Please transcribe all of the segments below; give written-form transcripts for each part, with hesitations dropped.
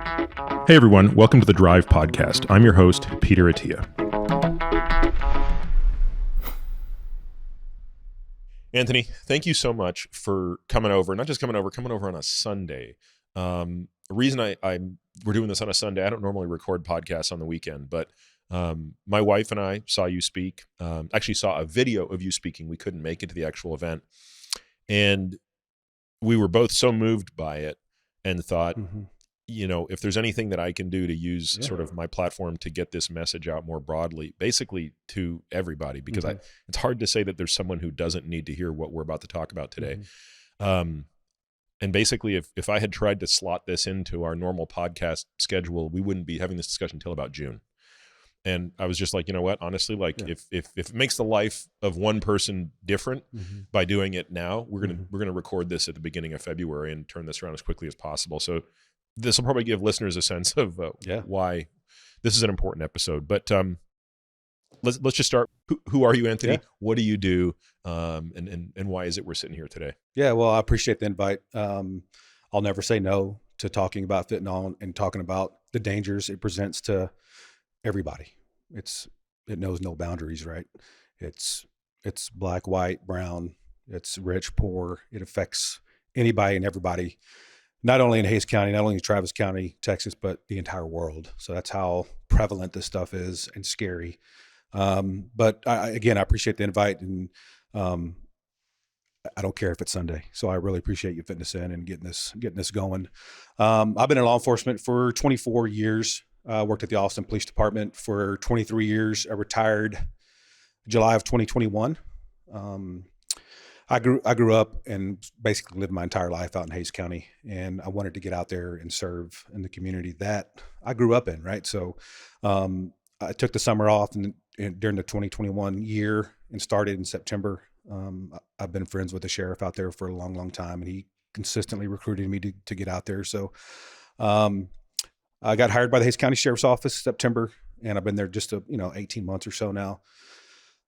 Hey everyone, welcome to the Drive Podcast. I'm your host, Peter Attia. Anthony, thank you so much for coming over. Not just coming over on a Sunday. The reason we're doing this on a Sunday, I don't normally record podcasts on the weekend, but my wife and I saw you speak, actually saw a video of you speaking. We couldn't make it to the actual event. And we were both so moved by it and thought, you know, if there's anything that I can do to use sort of my platform to get this message out more broadly, basically to everybody, because it's hard to say that there's someone who doesn't need to hear what we're about to talk about today. And basically, if I had tried to slot this into our normal podcast schedule, we wouldn't be having this discussion until about June. And I was just like, you know what, honestly, like if it makes the life of one person different by doing it now, we're gonna record this at the beginning of February and turn this around as quickly as possible. So this will probably give listeners a sense of why this is an important episode. But let's just start. Who are you, Anthony? What do you do? And why is it we're sitting here today? Yeah, well, I appreciate the invite. I'll never say no to talking about fentanyl and talking about the dangers it presents to everybody. It knows no boundaries, right? It's black, white, brown. It's rich, poor. It affects anybody and everybody. Not only in Hays County, not only in Travis County, Texas, but the entire world. So that's how prevalent this stuff is and scary. But I appreciate the invite, and I don't care if it's Sunday. So I really appreciate you fitting us in and getting this going. I've been in law enforcement for 24 years. I worked at the Austin Police Department for 23 years. I retired July of 2021. I grew up and basically lived my entire life out in Hays County, and I wanted to get out there and serve in the community that I grew up in, right? So I took the summer off during the 2021 year and started in September. I've been friends with the sheriff out there for a long, long time, and he consistently recruited me to get out there. So I got hired by the Hays County Sheriff's Office September, and I've been there just 18 months or so now.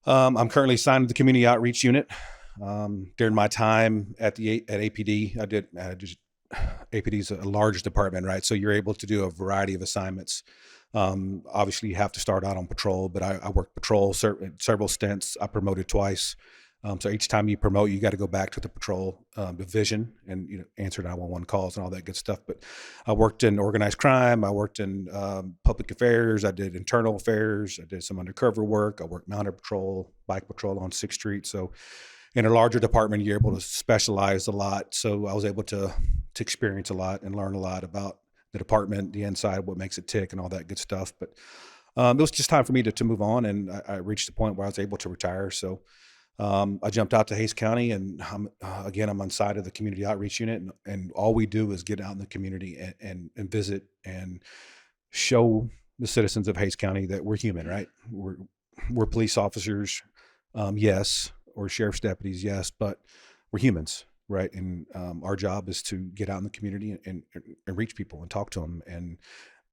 I'm currently assigned to the Community Outreach Unit. During my time at APD, APD is a large department, right? So you're able to do a variety of assignments. Obviously you have to start out on patrol, but I worked patrol several stints. I promoted twice. So each time you promote, you got to go back to the patrol division and answer 911 calls and all that good stuff. But I worked in organized crime. I worked in public affairs. I did internal affairs. I did some undercover work. I worked mounted patrol, bike patrol on 6th Street. So in a larger department, you're able to specialize a lot. So I was able to experience a lot and learn a lot about the department, the inside, what makes it tick and all that good stuff. But it was just time for me to move on, and I reached the point where I was able to retire. So I jumped out to Hays County, and I'm on side of the Community Outreach Unit, and all we do is get out in the community and visit and show the citizens of Hays County that we're human, right? We're police officers, yes, or sheriff's deputies, yes, but we're humans, right? And our job is to get out in the community and reach people and talk to them. And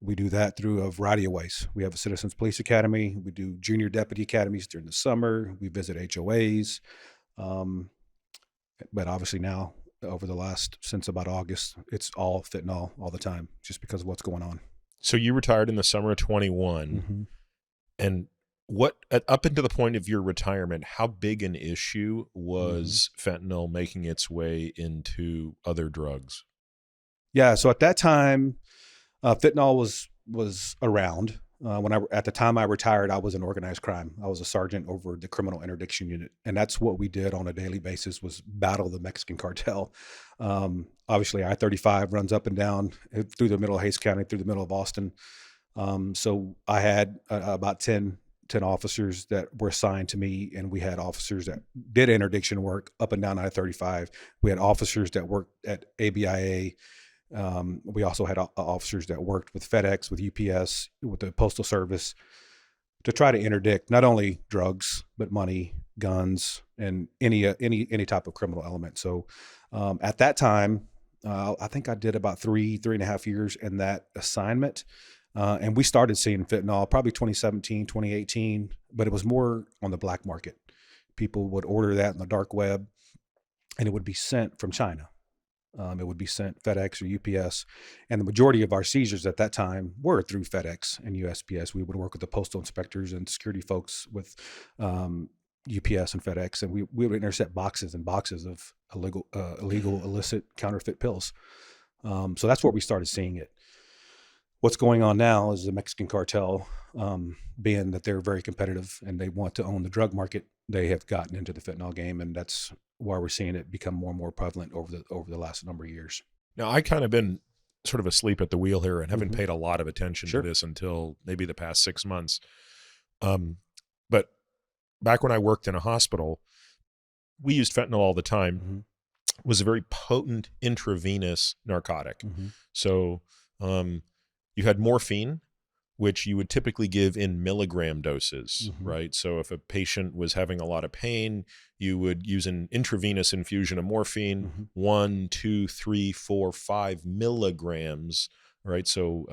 we do that through a variety of ways. We have a Citizens Police Academy. We do junior deputy academies during the summer. We visit HOAs. But obviously now, since about August, it's all fentanyl all the time, just because of what's going on. So you retired in the summer of 21. And what, up until the point of your retirement, how big an issue was fentanyl making its way into other drugs? Yeah, so at that time, fentanyl was around. At the time I retired, I was in organized crime. I was a sergeant over the criminal interdiction unit, and that's what we did on a daily basis, was battle the Mexican cartel. Obviously, I-35 runs up and down through the middle of Hays County, through the middle of Austin. So I had about 10 officers that were assigned to me, and we had officers that did interdiction work up and down I-35. We had officers that worked at ABIA. We also had officers that worked with FedEx, with UPS, with the Postal Service, to try to interdict not only drugs, but money, guns, and any type of criminal element. So at that time, I think I did about 3.5 years in that assignment. And we started seeing fentanyl probably 2017, 2018, but it was more on the black market. People would order that in the dark web, and it would be sent from China. It would be sent FedEx or UPS. And the majority of our seizures at that time were through FedEx and USPS. We would work with the postal inspectors and security folks with UPS and FedEx, and we would intercept boxes and boxes of illegal, illicit, counterfeit pills. So that's where we started seeing it. What's going on now is the Mexican cartel, being that they're very competitive and they want to own the drug market, they have gotten into the fentanyl game, and that's why we're seeing it become more and more prevalent over the last number of years. Now, I kind of been sort of asleep at the wheel here and haven't Mhm. paid a lot of attention Sure. to this until maybe the past 6 months. But back when I worked in a hospital, we used fentanyl all the time. Mhm. It was a very potent intravenous narcotic. Mhm. So you had morphine, which you would typically give in milligram doses, Mhm. right? So if a patient was having a lot of pain, you would use an intravenous infusion of morphine, Mhm. 1, 2, 3, 4, 5 milligrams, right? So,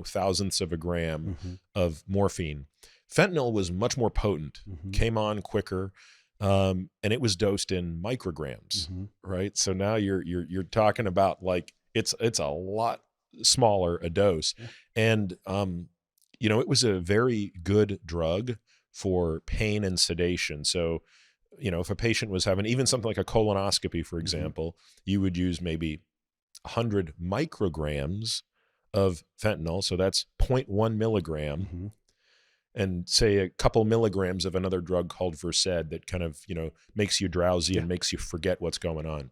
thousandths of a gram Mhm. of morphine. Fentanyl was much more potent, Mhm. came on quicker, and it was dosed in micrograms, Mhm. right? So now you're talking about like it's a lot smaller a dose, Yeah. and it was a very good drug for pain and sedation. So, if a patient was having even something like a colonoscopy, for Mhm. example, you would use maybe 100 micrograms of fentanyl. So that's 0.1 milligram, Mhm. and say a couple milligrams of another drug called Versed that kind of, makes you drowsy Yeah. and makes you forget what's going on.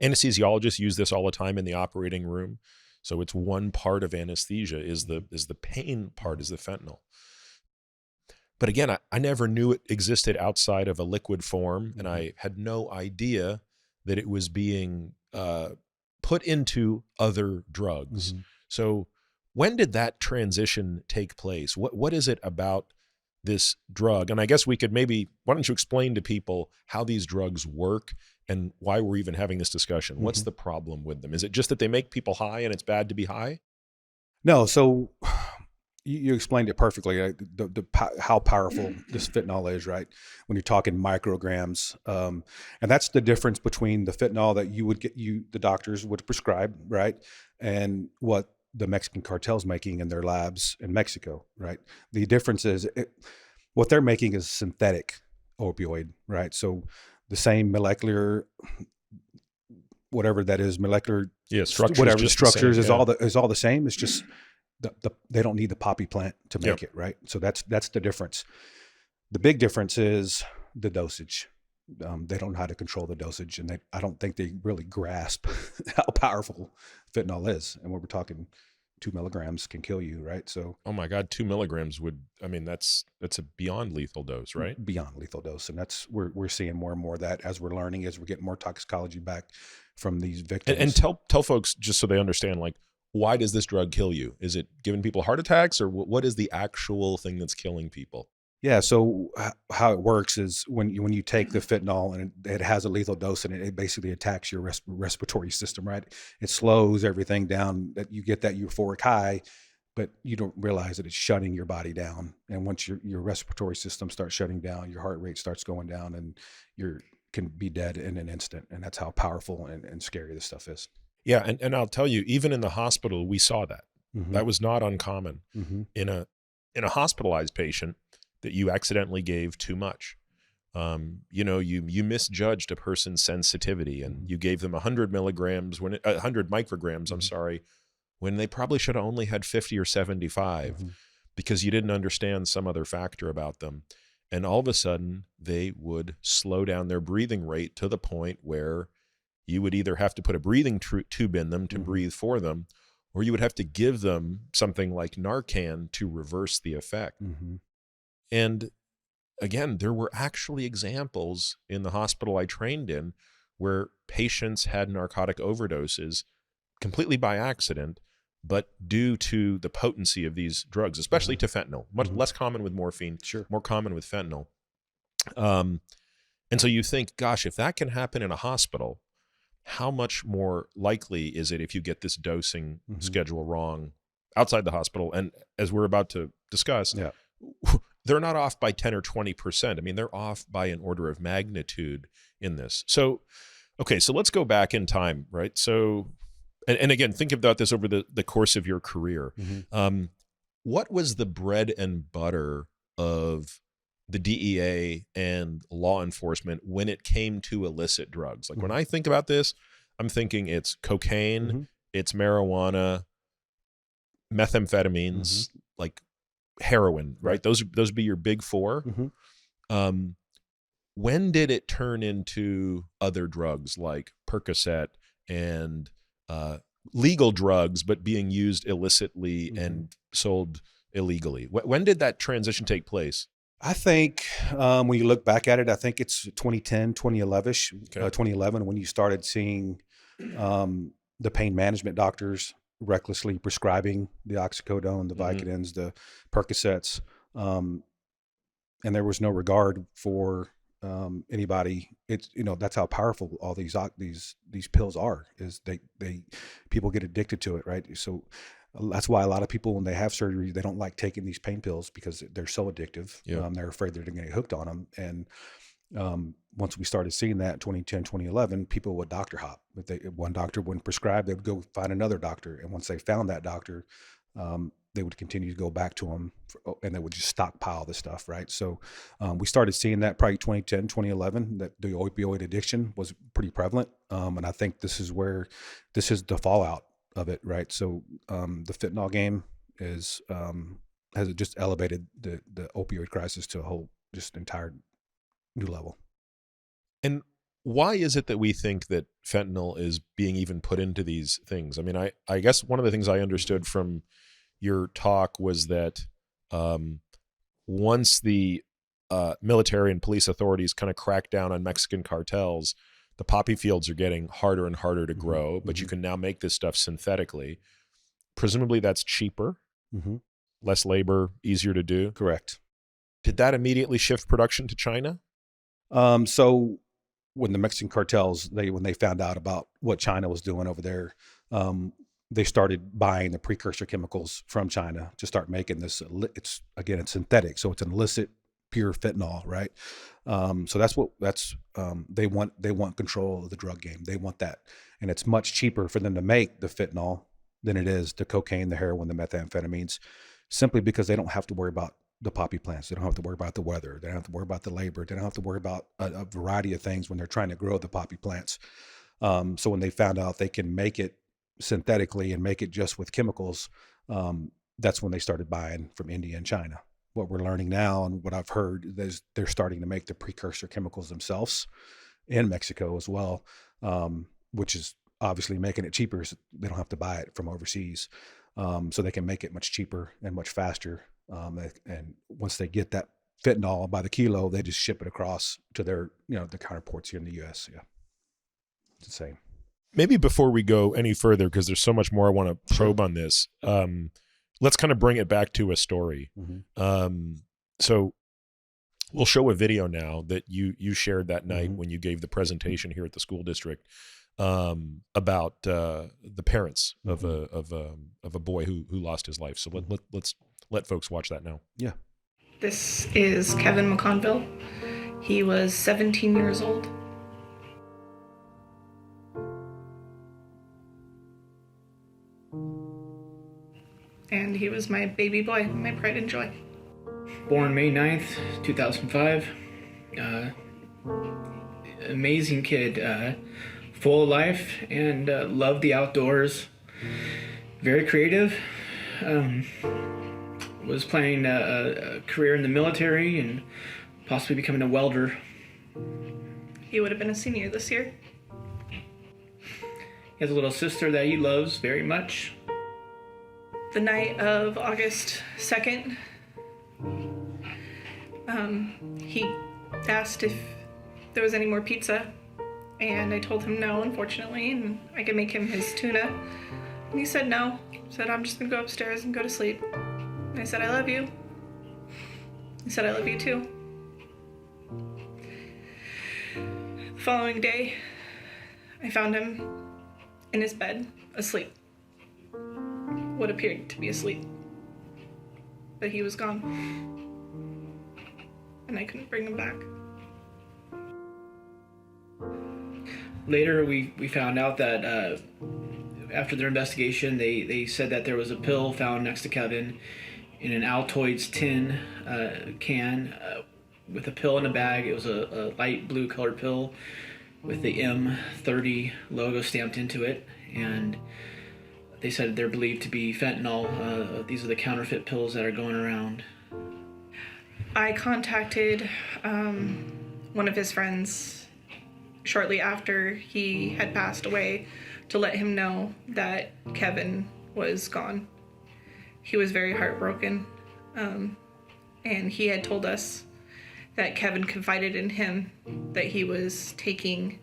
Anesthesiologists use this all the time in the operating room. So it's one part of anesthesia is the pain part, is the fentanyl. But again, I never knew it existed outside of a liquid form, and Mhm. I had no idea that it was being put into other drugs. Mhm. So when did that transition take place? What is it about this drug? And I guess we could why don't you explain to people how these drugs work and why we're even having this discussion? What's Mhm. the problem with them? Is it just that they make people high and it's bad to be high? No, so you explained it perfectly. How powerful this fentanyl is, right? When you're talking micrograms, and that's the difference between the fentanyl that the doctors would prescribe, right, and what the Mexican cartel's making in their labs in Mexico, right? The difference is what they're making is synthetic opioid, right? So the same molecular, whatever that is, molecular, Yeah, structure's whatever the just the structures same. is Yeah. all the same. It's just they don't need the poppy plant to Yep. make it, right? So that's the difference. The big difference is the dosage. They don't know how to control the dosage, and I don't think they really grasp how powerful fentanyl is. And when we're talking 2 milligrams can kill you, right? So Oh my God, 2 milligrams that's a beyond lethal dose, right? beyond lethal dose, and that's we're seeing more and more of that as we're learning, as we're getting more toxicology back from these And victims. tell folks just so they understand, like, why does this drug kill you? Is it giving people heart attacks, or what is the actual thing that's killing people? Yeah. So how it works is when you take the fentanyl and it has a lethal dose in it, it basically attacks your respiratory system, right? It slows everything down. That you get that euphoric high, but you don't realize that it's shutting your body down. And once your respiratory system starts shutting down, your heart rate starts going down, and you can be dead in an instant. And that's how powerful and scary this stuff is. Yeah, and I'll tell you, even in the hospital, we saw that. Mm-hmm. That was not uncommon Mm-hmm. in a hospitalized patient that you accidentally gave too much. You misjudged a person's sensitivity, and Mm-hmm. you gave them 100 milligrams 100 micrograms. I'm Mm-hmm. sorry, when they probably should have only had 50 or 75, Mm-hmm. because you didn't understand some other factor about them. And all of a sudden, they would slow down their breathing rate to the point where you would either have to put a breathing tube in them to Mm-hmm. breathe for them, or you would have to give them something like Narcan to reverse the effect. Mm-hmm. And again, there were actually examples in the hospital I trained in where patients had narcotic overdoses completely by accident, but due to the potency of these drugs, especially to fentanyl. Much Mm-hmm. less common with morphine, Sure. more common with fentanyl. And so you think, gosh, if that can happen in a hospital, how much more likely is it if you get this dosing Mm-hmm. schedule wrong outside the hospital? And as we're about to discuss, Yeah. they're not off by 10 or 20%. I mean, they're off by an order of magnitude in this. So Okay, so let's go back in time, right? So, and again, think about this over the course of your career. Um, what was the bread and butter of the DEA and law enforcement when it came to illicit drugs? Like when I think about this, I'm thinking it's cocaine, it's marijuana, methamphetamines, like heroin, right? Those would be your big four. When did it turn into other drugs like Percocet and legal drugs, but being used illicitly and sold illegally? When did that transition take place? I think when you look back at it, I think it's 2010, 2011 when you started seeing the pain management doctors recklessly prescribing the oxycodone, the Vicodins, the Percocets, and there was no regard for anybody. It's, you know, that's how powerful all these pills are. Is they people get addicted to it, right? So that's why a lot of people, when they have surgery, they don't like taking these pain pills because they're so addictive. They're afraid they're going to get hooked on them. And once we started seeing that in 2010, 2011, people would doctor hop. If one doctor wouldn't prescribe, they would go find another doctor. And once they found that doctor, they would continue to go back to them and they would just stockpile the stuff, right? So we started seeing that probably 2010, 2011, that the opioid addiction was pretty prevalent. And I think this is the fallout of it, right? So the fentanyl game has just elevated the opioid crisis to a whole just entire new level. And why is it that we think that fentanyl is being even put into these things? I mean, I guess one of the things I understood from your talk was that once the military and police authorities kind of crack down on Mexican cartels, the poppy fields are getting harder and harder to grow, but you can now make this stuff synthetically. Presumably that's cheaper, less labor, easier to do. Correct. Did that immediately shift production to China? So when the Mexican cartels, when they found out about what China was doing over there, they started buying the precursor chemicals from China to start making this. It's synthetic, so it's an illicit, pure fentanyl, right? So they want control of the drug game. They want that, and it's much cheaper for them to make the fentanyl than it is the cocaine, the heroin, the methamphetamines, simply because they don't have to worry about the poppy plants. They don't have to worry about the weather. They don't have to worry about the labor. They don't have to worry about a variety of things when they're trying to grow the poppy plants. So when they found out they can make it synthetically and make it just with chemicals, that's when they started buying from India and China. What we're learning now, and what I've heard, is they're starting to make the precursor chemicals themselves in Mexico as well, which is obviously making it cheaper. So they don't have to buy it from overseas, so they can make it much cheaper and much faster. And once they get that fentanyl by the kilo, they just ship it across to their, the counterports here in the U.S. Yeah, it's insane. Maybe before we go any further, because there's so much more I want to probe on this, let's kind of bring it back to a story. So we'll show a video now that you shared that night when you gave the presentation here at the school district about the parents of a boy who lost his life. So let's let folks watch that now. Yeah. This is Kevin McConville. He was 17 years old. And he was my baby boy, my pride and joy. Born May 9th, 2005. Amazing kid. Full of life and loved the outdoors. Very creative. Was planning a career in the military and possibly becoming a welder. He would have been a senior this year. He has a little sister that he loves very much. The night of August 2nd, he asked if there was any more pizza, and I told him no, unfortunately, and I could make him his tuna. And he said no. He said, I'm just gonna go upstairs and go to sleep. And I said, I love you. He said, I love you too. The following day, I found him in his bed, asleep. What appeared to be asleep. But he was gone. And I couldn't bring him back. later we found out that after their investigation, they said that there was a pill found next to Kevin in an Altoids tin can with a pill in a bag. It was a light blue colored pill with the M30 logo stamped into it, and they said they're believed to be fentanyl. These are the counterfeit pills that are going around. I contacted one of his friends shortly after he had passed away to let him know that Kevin was gone. He was very heartbroken, and he had told us that Kevin confided in him that he was taking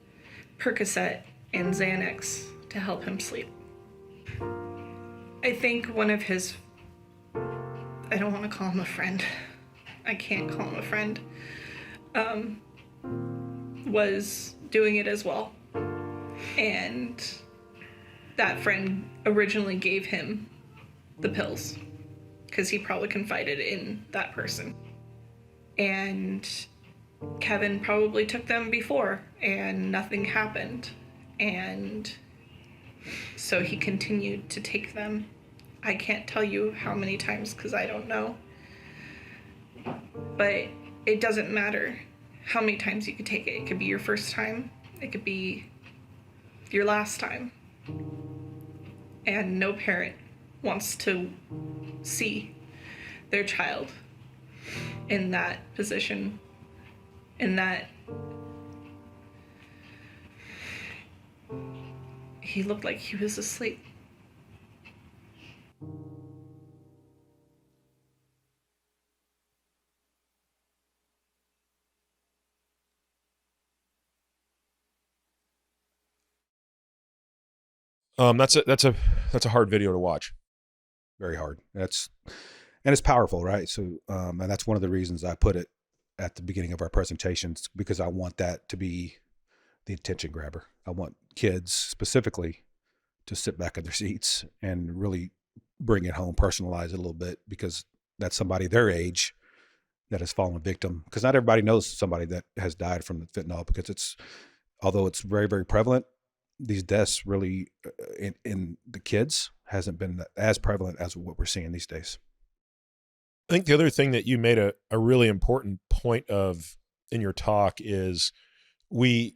Percocet and Xanax to help him sleep. I think one of his, I don't want to call him a friend, I can't call him a friend, was doing it as well. And that friend originally gave him the pills because he probably confided in that person. And Kevin probably took them before and nothing happened. And so he continued to take them. I can't tell you how many times because I don't know. But it doesn't matter how many times you could take it. It could be your first time. It could be your last time. And no parent wants to see their child in that position, in that he looked like he was asleep. That's a hard video to watch. Very hard. And it's powerful, right? So, and that's one of the reasons I put it at the beginning of our presentations, because I want that to be the attention grabber. I want kids specifically to sit back in their seats and really bring it home, personalize it a little bit, because that's somebody their age that has fallen victim. Because not everybody knows somebody that has died from the fentanyl, because although it's very, very prevalent, these deaths really in the kids hasn't been as prevalent as what we're seeing these days. I think the other thing that you made a really important point of in your talk is we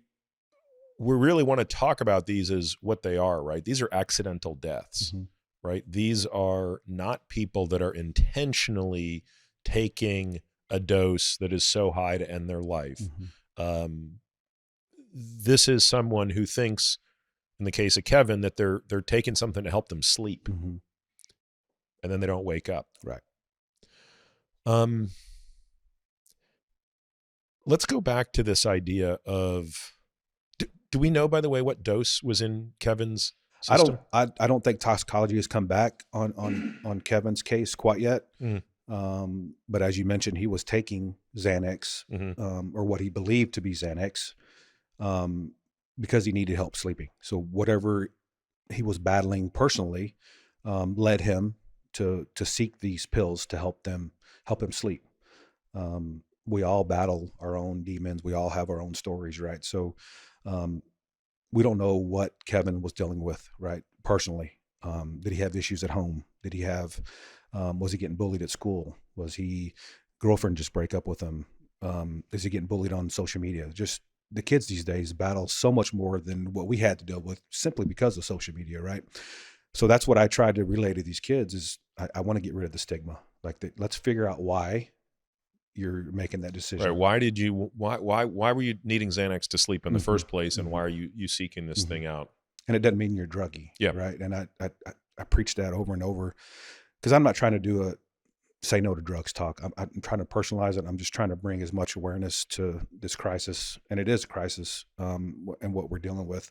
really want to talk about these as what they are, right? These are accidental deaths, Mm-hmm. right? These are not people that are intentionally taking a dose that is so high to end their life. Mm-hmm. This is someone who thinks, in the case of Kevin, that they're taking something to help them sleep, Mm-hmm. and then they don't wake up. Right. Let's go back to this idea of, do we know, by the way, what dose was in Kevin's system? I don't think toxicology has come back on Kevin's case quite yet. Mm. But as you mentioned, he was taking Xanax, Mm-hmm. or what he believed to be Xanax, because he needed help sleeping. So whatever he was battling personally led him to seek these pills to help him sleep. We all battle our own demons. We all have our own stories, right? So we don't know what Kevin was dealing with, right, personally. Did he have issues at home? Did he have, was he getting bullied at school? Was he, girlfriend just break up with him? Is he getting bullied on social media? Just the kids these days battle so much more than what we had to deal with simply because of social media, right? So that's what I tried to relay to these kids is I want to get rid of the stigma. Like, let's figure out why you're making that decision. Right. Why were you needing Xanax to sleep in the first place? And why are you seeking this thing out? And it doesn't mean you're druggy. Yeah. Right. And I preach that over and over, because I'm not trying to do a say no to drugs talk. I'm trying to personalize it. I'm just trying to bring as much awareness to this crisis, and it is a crisis, and what we're dealing with.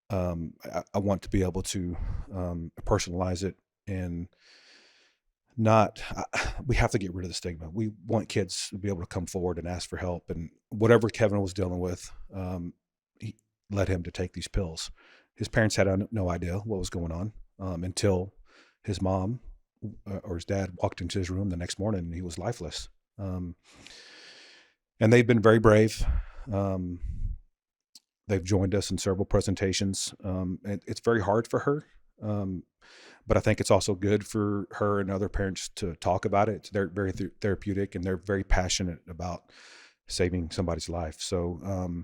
I want to be able to personalize it, and we have to get rid of the stigma. We want kids to be able to come forward and ask for help, and whatever Kevin was dealing with, he led him to take these pills. His parents had no idea what was going on until his mom or his dad walked into his room the next morning and he was lifeless. And they've been very brave. They've joined us in several presentations. It's very hard for her. But I think it's also good for her and other parents to talk about it. They're very therapeutic, and they're very passionate about saving somebody's life. So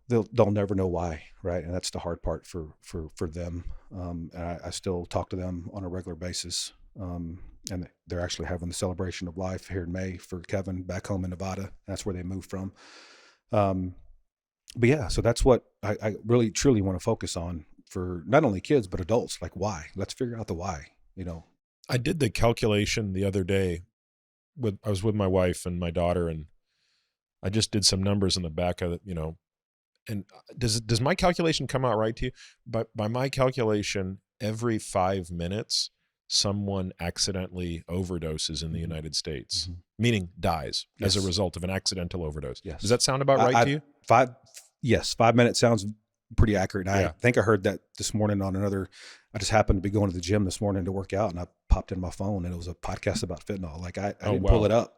they'll never know why, right? And that's the hard part for them. And I still talk to them on a regular basis. And they're actually having the celebration of life here in May for Kevin back home in Nevada. That's where they moved from. But yeah, so that's what I really truly want to focus on for not only kids, but adults. Like, why? Let's figure out the why, I did the calculation the other day I was with my wife and my daughter, and I just did some numbers in the back of it, and does my calculation come out right to you? By my calculation, every 5 minutes, someone accidentally overdoses in the United States, meaning dies as a result of an accidental overdose. Yes. Does that sound about right to you? 5 minutes sounds pretty accurate. And Yeah. I think I heard that this morning on I just happened to be going to the gym this morning to work out, and I popped in my phone and it was a podcast about fentanyl. Like I didn't pull it up.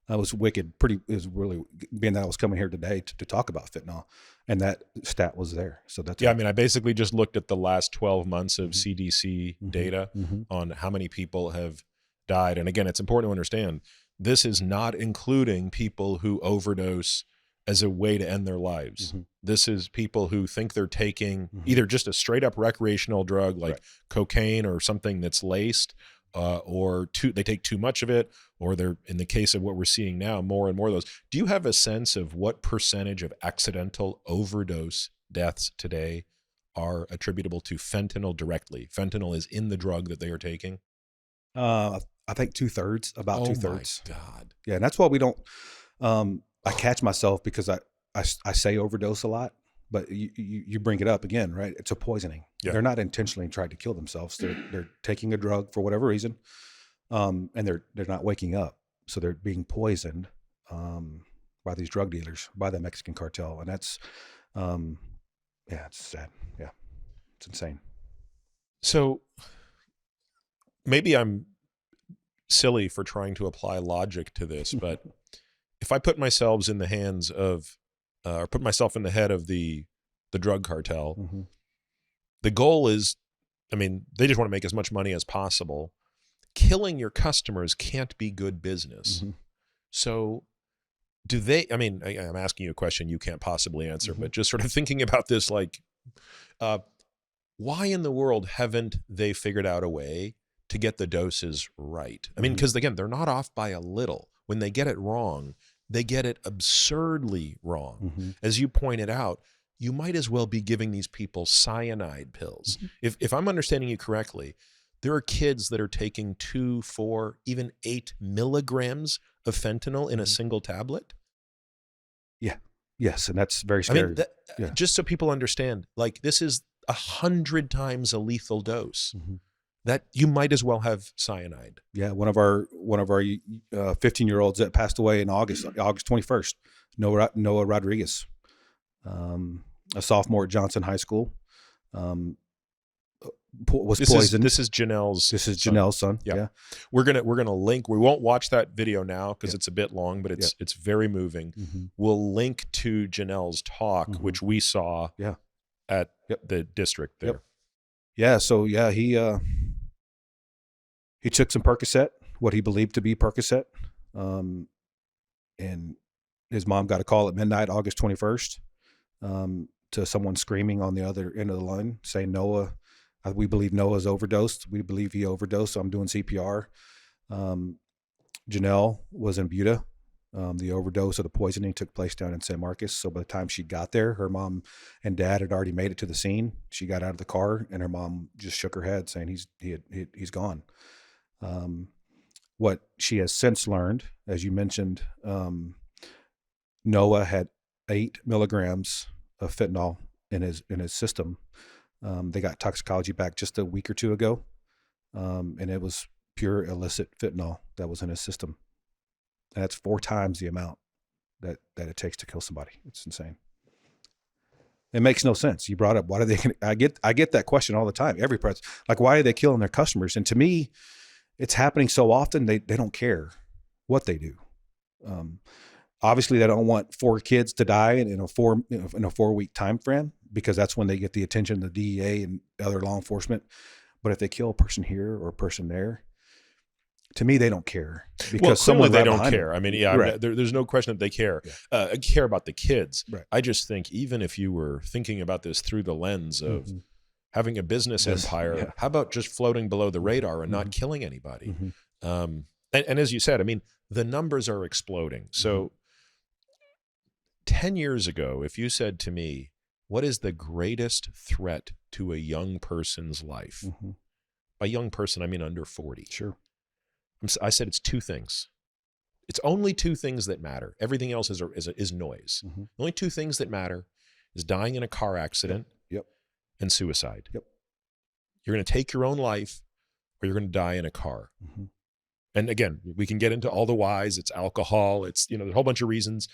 That was wicked. It was really, being that I was coming here today to talk about fentanyl, and that stat was there. So that's, I mean, I basically just looked at the last 12 months of CDC data on how many people have died. And again, it's important to understand, this is not including people who overdose as a way to end their lives. This is people who think they're taking either just a straight up recreational drug like cocaine or something that's laced, or they take too much of it, or they're, in the case of what we're seeing now, more and more of those. Do you have a sense of what percentage of accidental overdose deaths today are attributable to fentanyl directly? Fentanyl is in the drug that they are taking? I think 2/3, about 2/3. Oh my God. Yeah. And that's why we don't, I catch myself because I say overdose a lot, but you bring it up again, right? It's a poisoning. Yeah. They're not intentionally trying to kill themselves. They're taking a drug for whatever reason, and they're not waking up, so they're being poisoned by these drug dealers, by the Mexican cartel, and that's it's sad. Yeah, it's insane. So maybe I'm silly for trying to apply logic to this, but if I put myself in the hands of, or put myself in the head of the drug cartel, the goal is, I mean, they just want to make as much money as possible. Killing your customers can't be good business. So do they, I mean, I'm asking you a question you can't possibly answer, but just sort of thinking about this, like, why in the world haven't they figured out a way to get the doses right? I mean, because again, they're not off by a little. When they get it wrong, they get it absurdly wrong. As you pointed out, you might as well be giving these people cyanide pills. If I'm understanding you correctly, there are kids that are taking 2, 4, even 8 milligrams of fentanyl in a single tablet. Yeah. Yes. And that's very scary. I mean, just so people understand, like, this is 100 times a lethal dose. That you might as well have cyanide. Yeah, one of our 15-year-olds that passed away in August 21st, Noah Rodriguez, a sophomore at Johnson High School, was poisoned. This is Janelle's son. Yeah. We're gonna link. We won't watch that video now because it's a bit long, but it's very moving. We'll link to Janelle's talk, which we saw at the district there. Yeah. So yeah, he took some Percocet, what he believed to be Percocet, and his mom got a call at midnight, August 21st, to someone screaming on the other end of the line saying, Noah, we believe Noah's overdosed. We believe he overdosed. So I'm doing CPR. Janelle was in Buda. The overdose of the poisoning took place down in San Marcos. So by the time she got there, her mom and dad had already made it to the scene. She got out of the car and her mom just shook her head saying he's gone. What she has since learned, as you mentioned, Noah had 8 milligrams of fentanyl in his system. They got toxicology back just a week or two ago, and it was pure illicit fentanyl that was in his system. And that's 4 times the amount that it takes to kill somebody. It's insane. It makes no sense. You brought up, why do they? I get that question all the time. Every press, like, why are they killing their customers? And to me, it's happening so often they don't care what they do. Obviously, they don't want 4 kids to die in a 4-week time frame, because that's when they get the attention of the DEA and other law enforcement. But if they kill a person here or a person there, to me, they don't care, because Well, someone clearly they right don't behind care. them. I mean, yeah, Right. there's no question that they care. Yeah. Care about the kids. Right. I just think even if you were thinking about this through the lens of having a business empire, yeah. how about just floating below the radar and not killing anybody? And as you said, I mean, the numbers are exploding. So 10 years ago, if you said to me, what is the greatest threat to a young person's life? By young person, I mean under 40. Sure. I said it's 2 things. It's only 2 things that matter. Everything else is noise. The only 2 things that matter is dying in a car accident and suicide. Yep. You're going to take your own life, or you're going to die in a car. And again, we can get into all the whys. It's alcohol. It's, there's a whole bunch of reasons.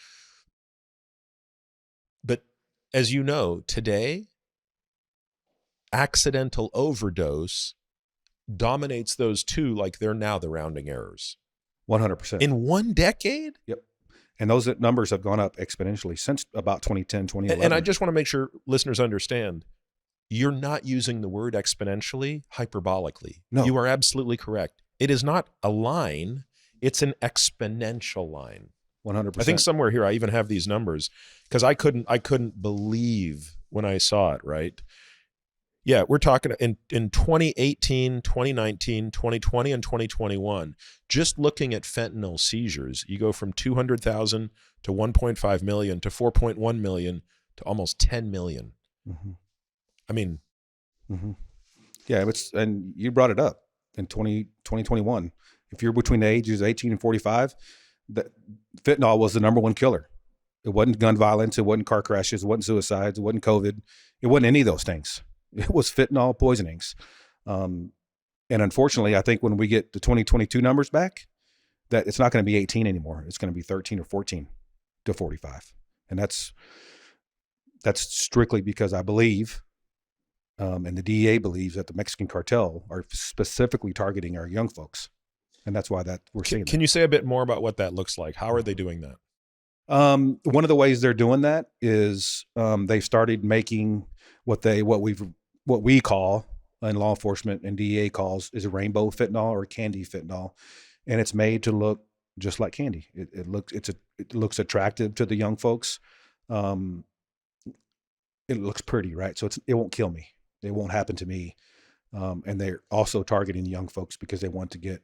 But as you know, today, accidental overdose dominates those 2 like they're now the rounding errors. 100%. In 1 decade? Yep. And those numbers have gone up exponentially since about 2010, 2011. And I just want to make sure listeners understand, you're not using the word exponentially hyperbolically. No. You are absolutely correct. It is not a line, it's an exponential line. 100%. I think somewhere here I even have these numbers, because I couldn't believe when I saw it, right? Yeah, we're talking in 2018, 2019, 2020, and 2021, just looking at fentanyl seizures, you go from 200,000 to 1.5 million to 4.1 million to almost 10 million. I mean, yeah, and you brought it up in 2021. If you're between the ages of 18 and 45, fentanyl was the number 1 killer. It wasn't gun violence. It wasn't car crashes. It wasn't suicides. It wasn't COVID. It wasn't any of those things. It was fentanyl poisonings. And unfortunately, I think when we get the 2022 numbers back, that it's not going to be 18 anymore. It's going to be 13 or 14 to 45. And that's strictly because I believe, and the DEA believes, that the Mexican cartel are specifically targeting our young folks. And that's why we're seeing that. Can you say a bit more about what that looks like? How are they doing that? One of the ways they're doing that is they've started making what we call in law enforcement and DEA calls is a rainbow fentanyl or candy fentanyl, and it's made to look just like candy. It looks attractive to the young folks. It looks pretty, right? So it won't kill me. It won't happen to me. And they're also targeting young folks because they want to get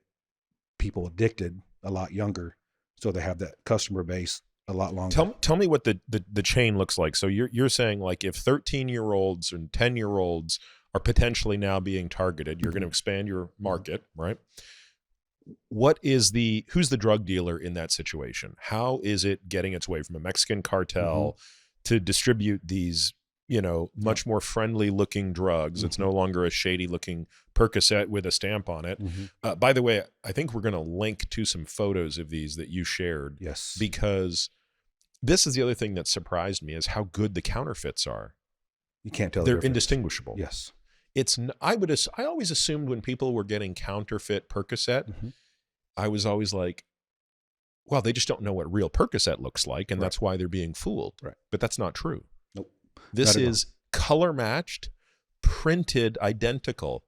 people addicted a lot younger, so they have that customer base a lot longer. Tell me what the chain looks like. So you're saying, like, if 13-year-olds and 10-year-olds are potentially now being targeted, you're going to expand your market, right? Who's the drug dealer in that situation? How is it getting its way from a Mexican cartel to distribute these, much more friendly looking drugs? It's no longer a shady looking Percocet with a stamp on it. By the way, I think we're going to link to some photos of these that you shared. Yes. Because this is the other thing that surprised me, is how good the counterfeits are. You can't tell. They're the difference. indistinguishable. Yes. I always assumed when people were getting counterfeit Percocet, I was always like, well, they just don't know what real Percocet looks like, and that's why they're being fooled. Right. But that's not true. Nope. This is color matched, printed identical.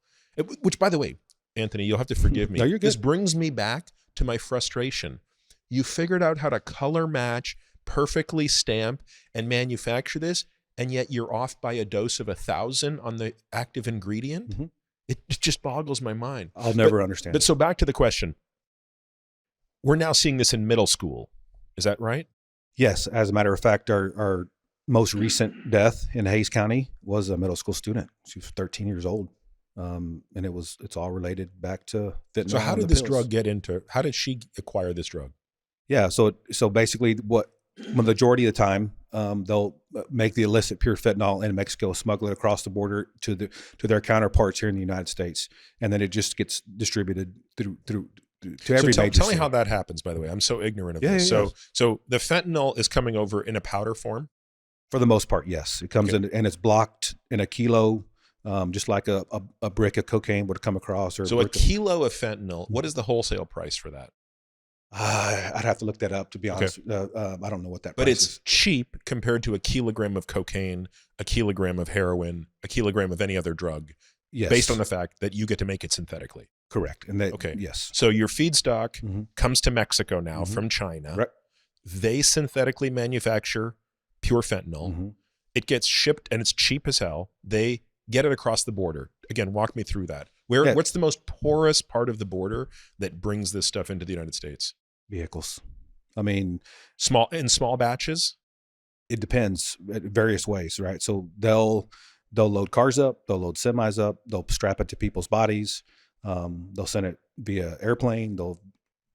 Which, by the way, Anthony, you'll have to forgive me. No, you're good. This brings me back to my frustration. You figured out how to color match, perfectly stamp, and manufacture this, and yet you're off by a dose of 1,000 on the active ingredient? It just boggles my mind. I'll never understand. But so back to the question. We're now seeing this in middle school. Is that right? Yes. As a matter of fact, our most recent death in Hays County was a middle school student. She was 13 years old. And it's all related back to fentanyl. So how did this drug how did she acquire this drug? Yeah. So basically the majority of the time, they'll make the illicit pure fentanyl in Mexico, smuggle it across the border to their counterparts here in the United States. And then it just gets distributed through to every major tell me city. how that happens, by the way. I'm so ignorant of Yeah, this. yeah, So the fentanyl is coming over in a powder form? For the most part, yes. It comes in and it's blocked in a kilo, just like a brick of cocaine would come across. Or So a kilo of fentanyl, what is the wholesale price for that? I'd have to look that up, to be Okay. honest. I don't know what that But price it's is. cheap compared to a kilogram of cocaine, a kilogram of heroin, a kilogram of any other drug, Yes. based on the fact that you get to make it synthetically. Correct. And that, Okay. yes. So your feedstock Mhm. comes to Mexico now Mhm. from China. Right. They synthetically manufacture pure fentanyl. Mhm. It gets shipped and it's cheap as hell. They get it across the border. Again, walk me through that. Yeah. What's the most porous part of the border that brings this stuff into the United States? Vehicles. I mean, In small batches? it depends at various ways, right? So they'll load cars up, they'll load semis up, they'll strap it to people's bodies, they'll send it via airplane.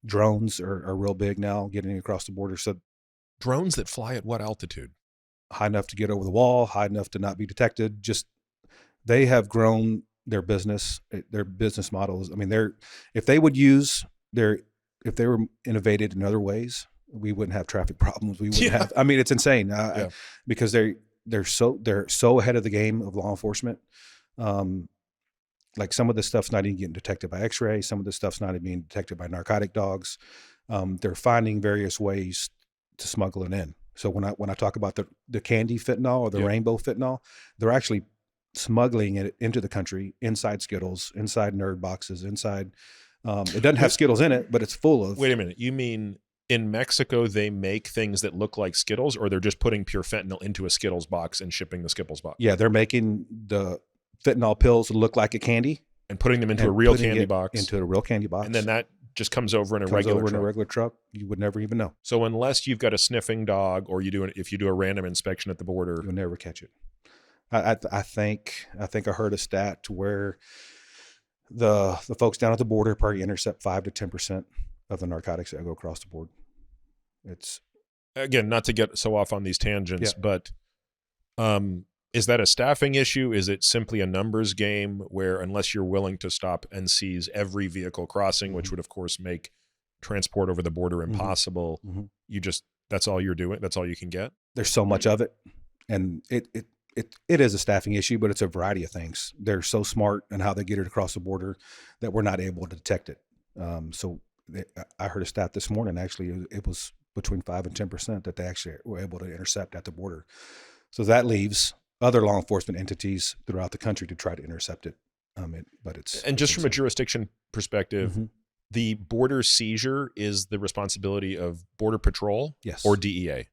Drones are real big now, getting across the border. So Drones that fly at what altitude? high enough to get over the wall, high enough to not be detected. Just they have grown their business models. I mean, if they were innovated in other ways, we wouldn't have traffic problems. We wouldn't have. I mean, it's insane because they're so ahead of the game of law enforcement. Like some of this stuff's not even getting detected by X-ray. Some of this stuff's not even being detected by narcotic dogs. They're finding various ways to smuggle it in. So when I talk about the candy fentanyl or the rainbow fentanyl, they're actually smuggling it into the country inside Skittles, inside Nerd boxes, inside. It doesn't have Skittles in it, but it's full of. Wait a minute. You mean in Mexico they make things that look like Skittles, or they're just putting pure fentanyl into a Skittles box and shipping the Skittles box? Yeah, they're making the fentanyl pills look like a candy and putting them into a real candy box. Into a real candy box. And then that just comes over in a regular truck. You would never even know. So unless you've got a sniffing dog, or if you do a random inspection at the border, you'll never catch it. I think I heard a stat to where the folks down at the border probably intercept 5 to 10% of the narcotics that go across the board. It's, again, not to get so off on these tangents, but is that a staffing issue? Is it simply a numbers game where unless you're willing to stop and seize every vehicle crossing, which would of course make transport over the border impossible, that's all you're doing? That's all you can get? There's so much of it. And it is a staffing issue, but it's a variety of things. They're so smart in how they get it across the border that we're not able to detect it. I heard a stat this morning, actually, it was between 5 and 10% that they actually were able to intercept at the border. So that leaves other law enforcement entities throughout the country to try to intercept it. Just from a jurisdiction perspective, the border seizure is the responsibility of Border Patrol, or DEA?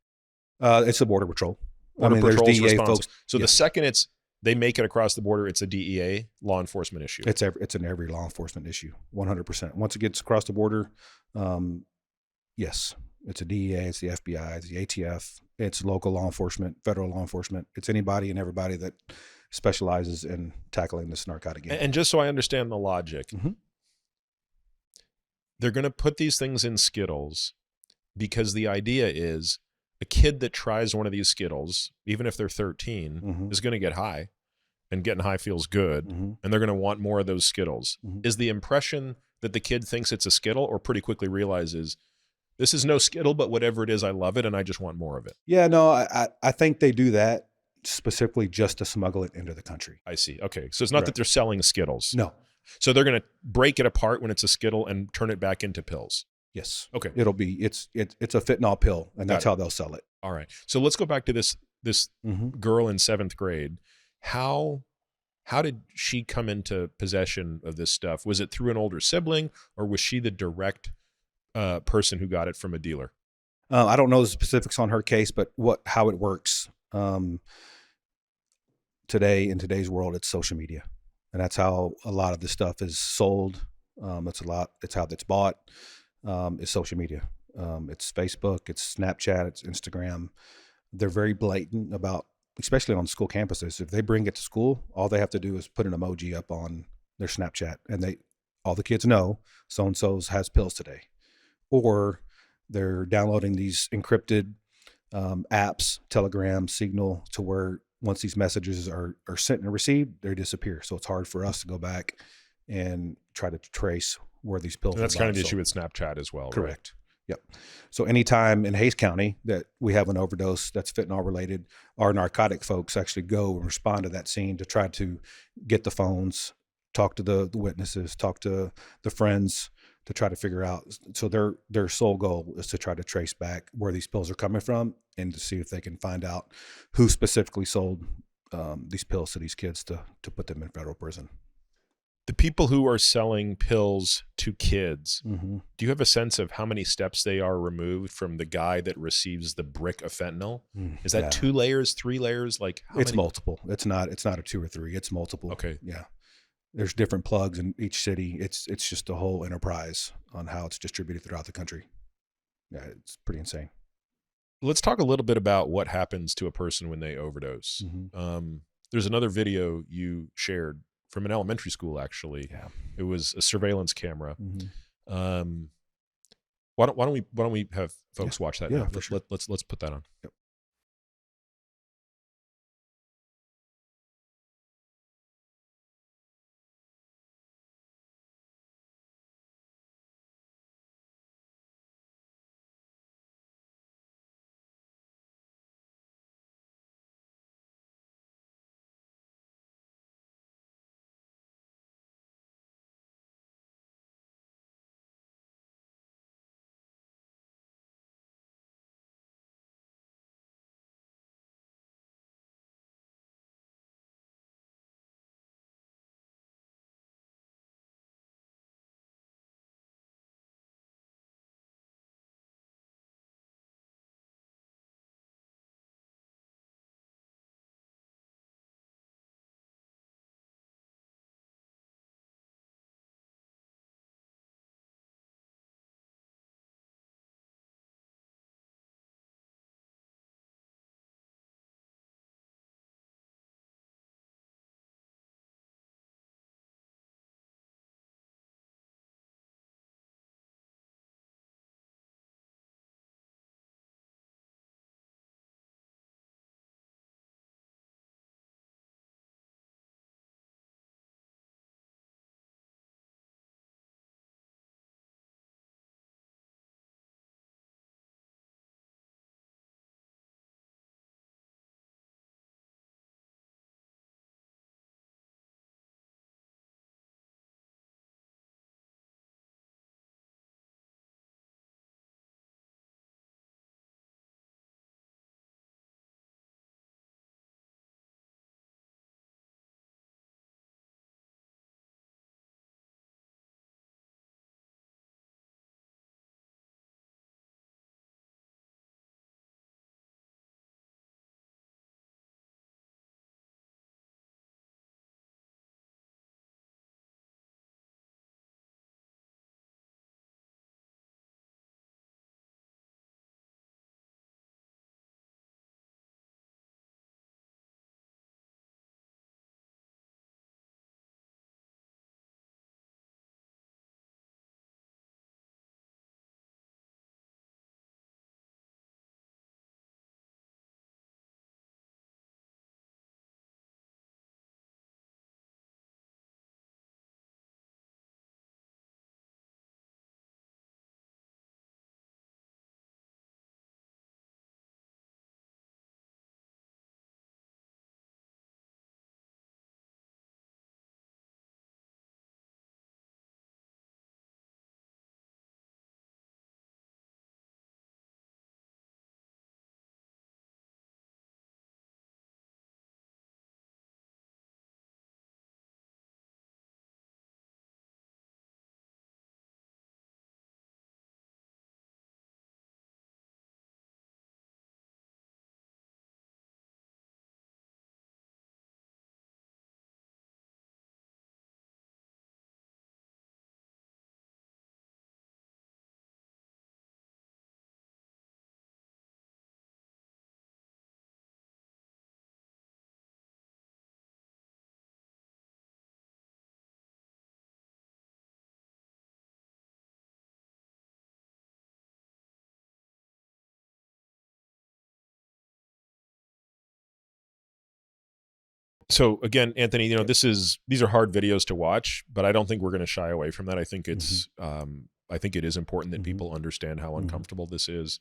It's the Border Patrol. There's DEA folks. So the second they make it across the border, it's a DEA law enforcement issue. It's an every law enforcement issue, 100%. Once it gets across the border, yes, it's a DEA, it's the FBI, it's the ATF, it's local law enforcement, federal law enforcement. It's anybody and everybody that specializes in tackling this narcotic game. And just so I understand the logic, they're going to put these things in Skittles because the idea is a kid that tries one of these Skittles, even if they're 13, is going to get high, and getting high feels good, and they're going to want more of those Skittles. Is the impression that the kid thinks it's a Skittle, or pretty quickly realizes this is no Skittle, but whatever it is, I love it, and I just want more of it? Yeah, no, I think they do that specifically just to smuggle it into the country. I see. Okay. So it's not that they're selling Skittles. No. So they're going to break it apart when it's a Skittle and turn it back into pills. Yes. Okay. It's a fentanyl pill, and that's how they'll sell it. All right. So let's go back to this girl in 7th grade. How did she come into possession of this stuff? Was it through an older sibling, or was she the direct person who got it from a dealer? I don't know the specifics on her case, but how it works today, in today's world, it's social media, and that's how a lot of this stuff is sold. It's how it's bought. It's social media. It's Facebook, it's Snapchat, it's Instagram. They're very blatant about, especially on school campuses. If they bring it to school, all they have to do is put an emoji up on their Snapchat, and all the kids know so-and-so's has pills today. Or they're downloading these encrypted apps, Telegram, Signal, to where once these messages are sent and received, they disappear. So it's hard for us to go back and try to trace where these pills are. And that's kind of the issue with Snapchat as well. Correct. Right? Yep. So anytime in Hays County that we have an overdose that's fentanyl related, our narcotic folks actually go and respond to that scene to try to get the phones, talk to the witnesses, talk to the friends, to try to figure out. So their sole goal is to try to trace back where these pills are coming from and to see if they can find out who specifically sold these pills to these kids to put them in federal prison. The people who are selling pills to kids, Mm-hmm. do you have a sense of how many steps they are removed from the guy that receives the brick of fentanyl? Is that 2 layers, 3 layers? Like how It's many? multiple. It's not a 2 or 3. It's multiple. Okay. Yeah. There's different plugs in each city. It's just a whole enterprise on how it's distributed throughout the country. Yeah, it's pretty insane. Let's talk a little bit about what happens to a person when they overdose. Mm-hmm. There's another video you shared from an elementary school, actually. Yeah. It was a surveillance camera. Mm-hmm. Why don't we have folks watch that? Yeah, now? for sure. Let's put that on. Yep. So again, Anthony, these are hard videos to watch, but I don't think we're going to shy away from that. I think it's I think it is important that people understand how uncomfortable this is.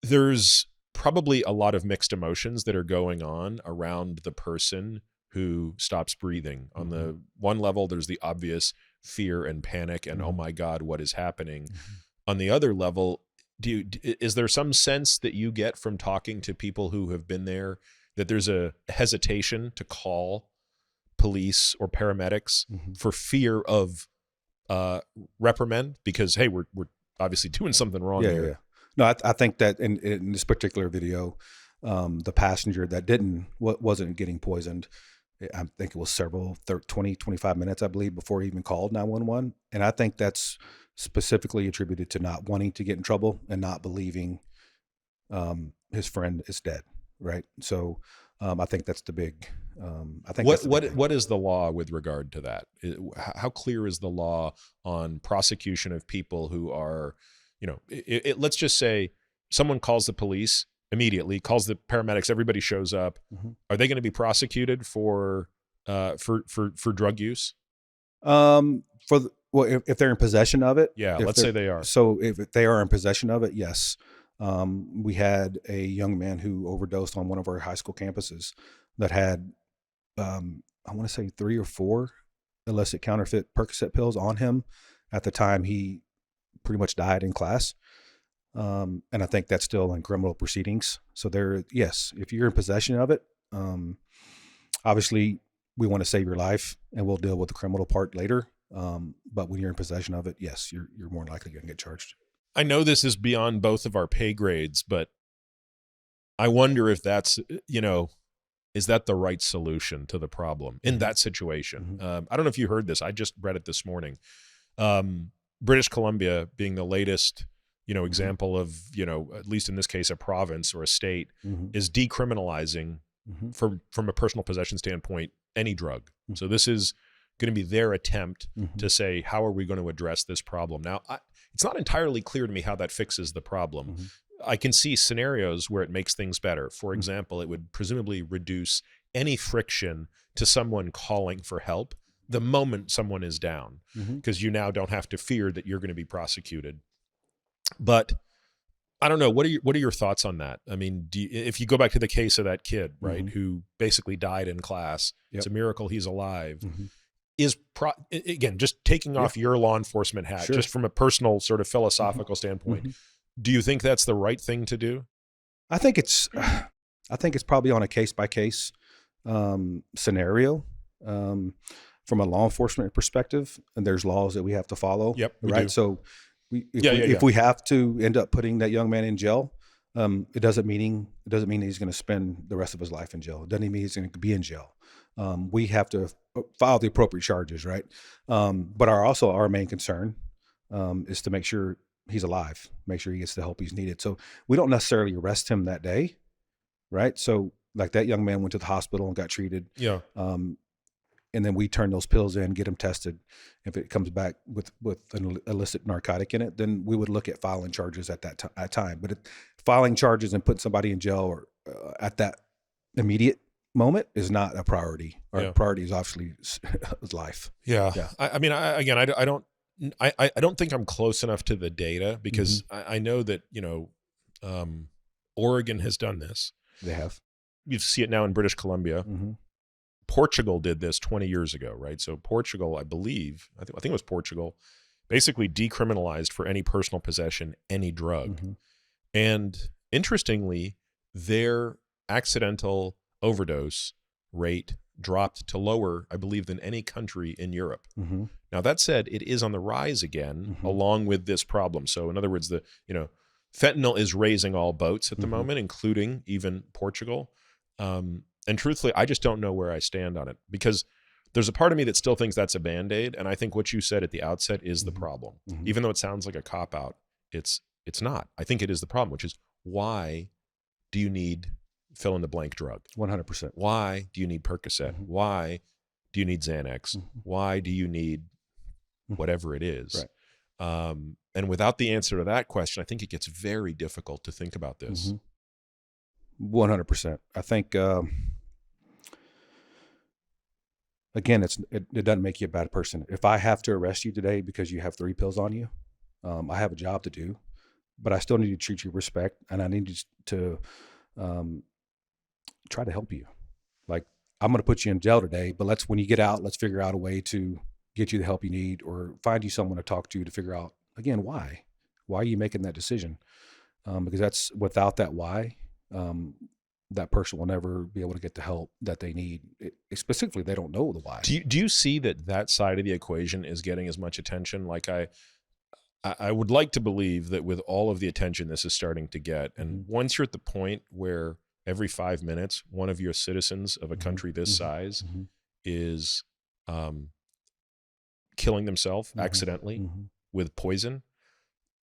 There's probably a lot of mixed emotions that are going on around the person who stops breathing. On the one level, there's the obvious fear and panic and, oh Mhm. my God, what is happening? Mhm. On the other level, is there some sense that you get from talking to people who have been there that there's a hesitation to call police or paramedics Mhm. for fear of reprimand? Because, hey, we're obviously doing something wrong Yeah, here. yeah. No, I think that in this particular video, the passenger that wasn't getting poisoned, I think it was 20, 25 minutes, I believe, before he even called 911. And I think that's specifically attributed to not wanting to get in trouble and not believing his friend is dead, right? So I think that's the big. I think that's the big thing. What is the law with regard to that? How clear is the law on prosecution of people who are, let's just say someone calls the police immediately, calls the paramedics, everybody shows up. Mhm. Are they going to be prosecuted for drug use? If they're in possession of it, Yeah, if let's they're- say they are. So if they are in possession of it, yes. We had a young man who overdosed on one of our high school campuses that had, I want to say 3 or 4 illicit counterfeit Percocet pills on him at the time he pretty much died in class. And I think that's still in criminal proceedings. So yes, if you're in possession of it, obviously we want to save your life and we'll deal with the criminal part later. But when you're in possession of it, yes, you're more likely going to get charged. I know this is beyond both of our pay grades, but I wonder if that's, is that the right solution to the problem in that situation? Mhm. I don't know if you heard this. I just read it this morning. British Columbia being the latest, example of, at least in this case, a province or a state Mhm. is decriminalizing Mhm. from a personal possession standpoint, any drug. Mhm. So this is going to be their attempt Mhm. to say, how are we going to address this problem? Now, it's not entirely clear to me how that fixes the problem. Mhm. I can see scenarios where it makes things better. For Mhm. example, it would presumably reduce any friction to someone calling for help the moment someone is down, Mhm. because you now don't have to fear that you're going to be prosecuted. But I don't know. What are your thoughts on that? I mean, if you go back to the case of that kid, right, Mhm. who basically died in class, Yep. it's a miracle he's alive. Mhm. Again, just taking off your law enforcement hat, Sure. just from a personal sort of philosophical standpoint, Mhm. do you think that's the right thing to do? I think it's probably on a case by case scenario. From a law enforcement perspective, and there's laws that we have to follow. Yep, we right. do. So if we have to end up putting that young man in jail, it doesn't mean he's going to spend the rest of his life in jail. It doesn't mean he's going to be in jail. We have to file the appropriate charges, right? But our main concern is to make sure he's alive, make sure he gets the help he's needed. So we don't necessarily arrest him that day, right? So like that young man went to the hospital and got treated. Yeah. And then we turn those pills in, get them tested. If it comes back with an illicit narcotic in it, then we would look at filing charges at that time. But filing charges and putting somebody in jail or at that immediate moment is not a priority. Our priority is obviously life. Yeah. Yeah. I mean, I don't think I'm close enough to the data because I know that, Oregon has done this. They have. You see it now in British Columbia. Mm-hmm. Portugal did this 20 years ago, right? So Portugal, I think it was Portugal, basically decriminalized for any personal possession, any drug. Mm-hmm. And interestingly, their accidental overdose rate dropped to lower, I believe, than any country in Europe. Mm-hmm. Now, that said, it is on the rise again, along with this problem. So in other words, fentanyl is raising all boats at the moment, including even Portugal. And truthfully, I just don't know where I stand on it because there's a part of me that still thinks that's a Band-Aid. And I think what you said at the outset is the problem. Even though it sounds like a cop-out, it's not. I think it is the problem, which is why do you need fill-in-the-blank drug? 100%. Why do you need Percocet? Why do you need Xanax? Why do you need whatever it is? Right. And without the answer to that question, I think it gets very difficult to think about this. 100%. I think, again, it doesn't make you a bad person. If I have to arrest you today because you have 3 pills on you, I have a job to do, but I still need to treat you with respect, and I need to try to help you. Like, I'm going to put you in jail today, but when you get out, let's figure out a way to get you the help you need, or find you someone to talk to figure out, again, why are you making that decision? Because that's, without that why, that person will never be able to get the help that they need. Specifically, they don't know the why. Do you see that side of the equation is getting as much attention? Like I would like to believe that with all of the attention this is starting to get, and once you're at the point where every 5 minutes, one of your citizens of a country this size is killing themselves accidentally with poison,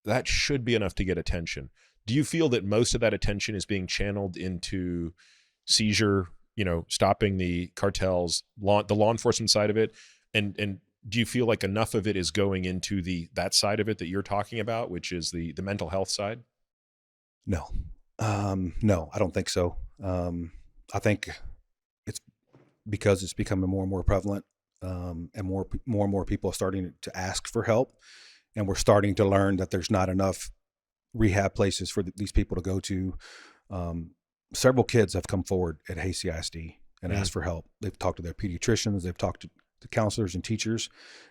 that should be enough to get attention. Do you feel that most of that attention is being channeled into seizure, stopping the cartels, the law enforcement side of it? And do you feel like enough of it is going into that side of it that you're talking about, which is the mental health side? No. No, I don't think so. I think it's because it's becoming more and more prevalent, and more and more people are starting to ask for help, and we're starting to learn that there's not enough rehab places for these people to go to. Several kids have come forward at Hasty ISD and asked for help. They've talked to their pediatricians, they've talked to counselors and teachers,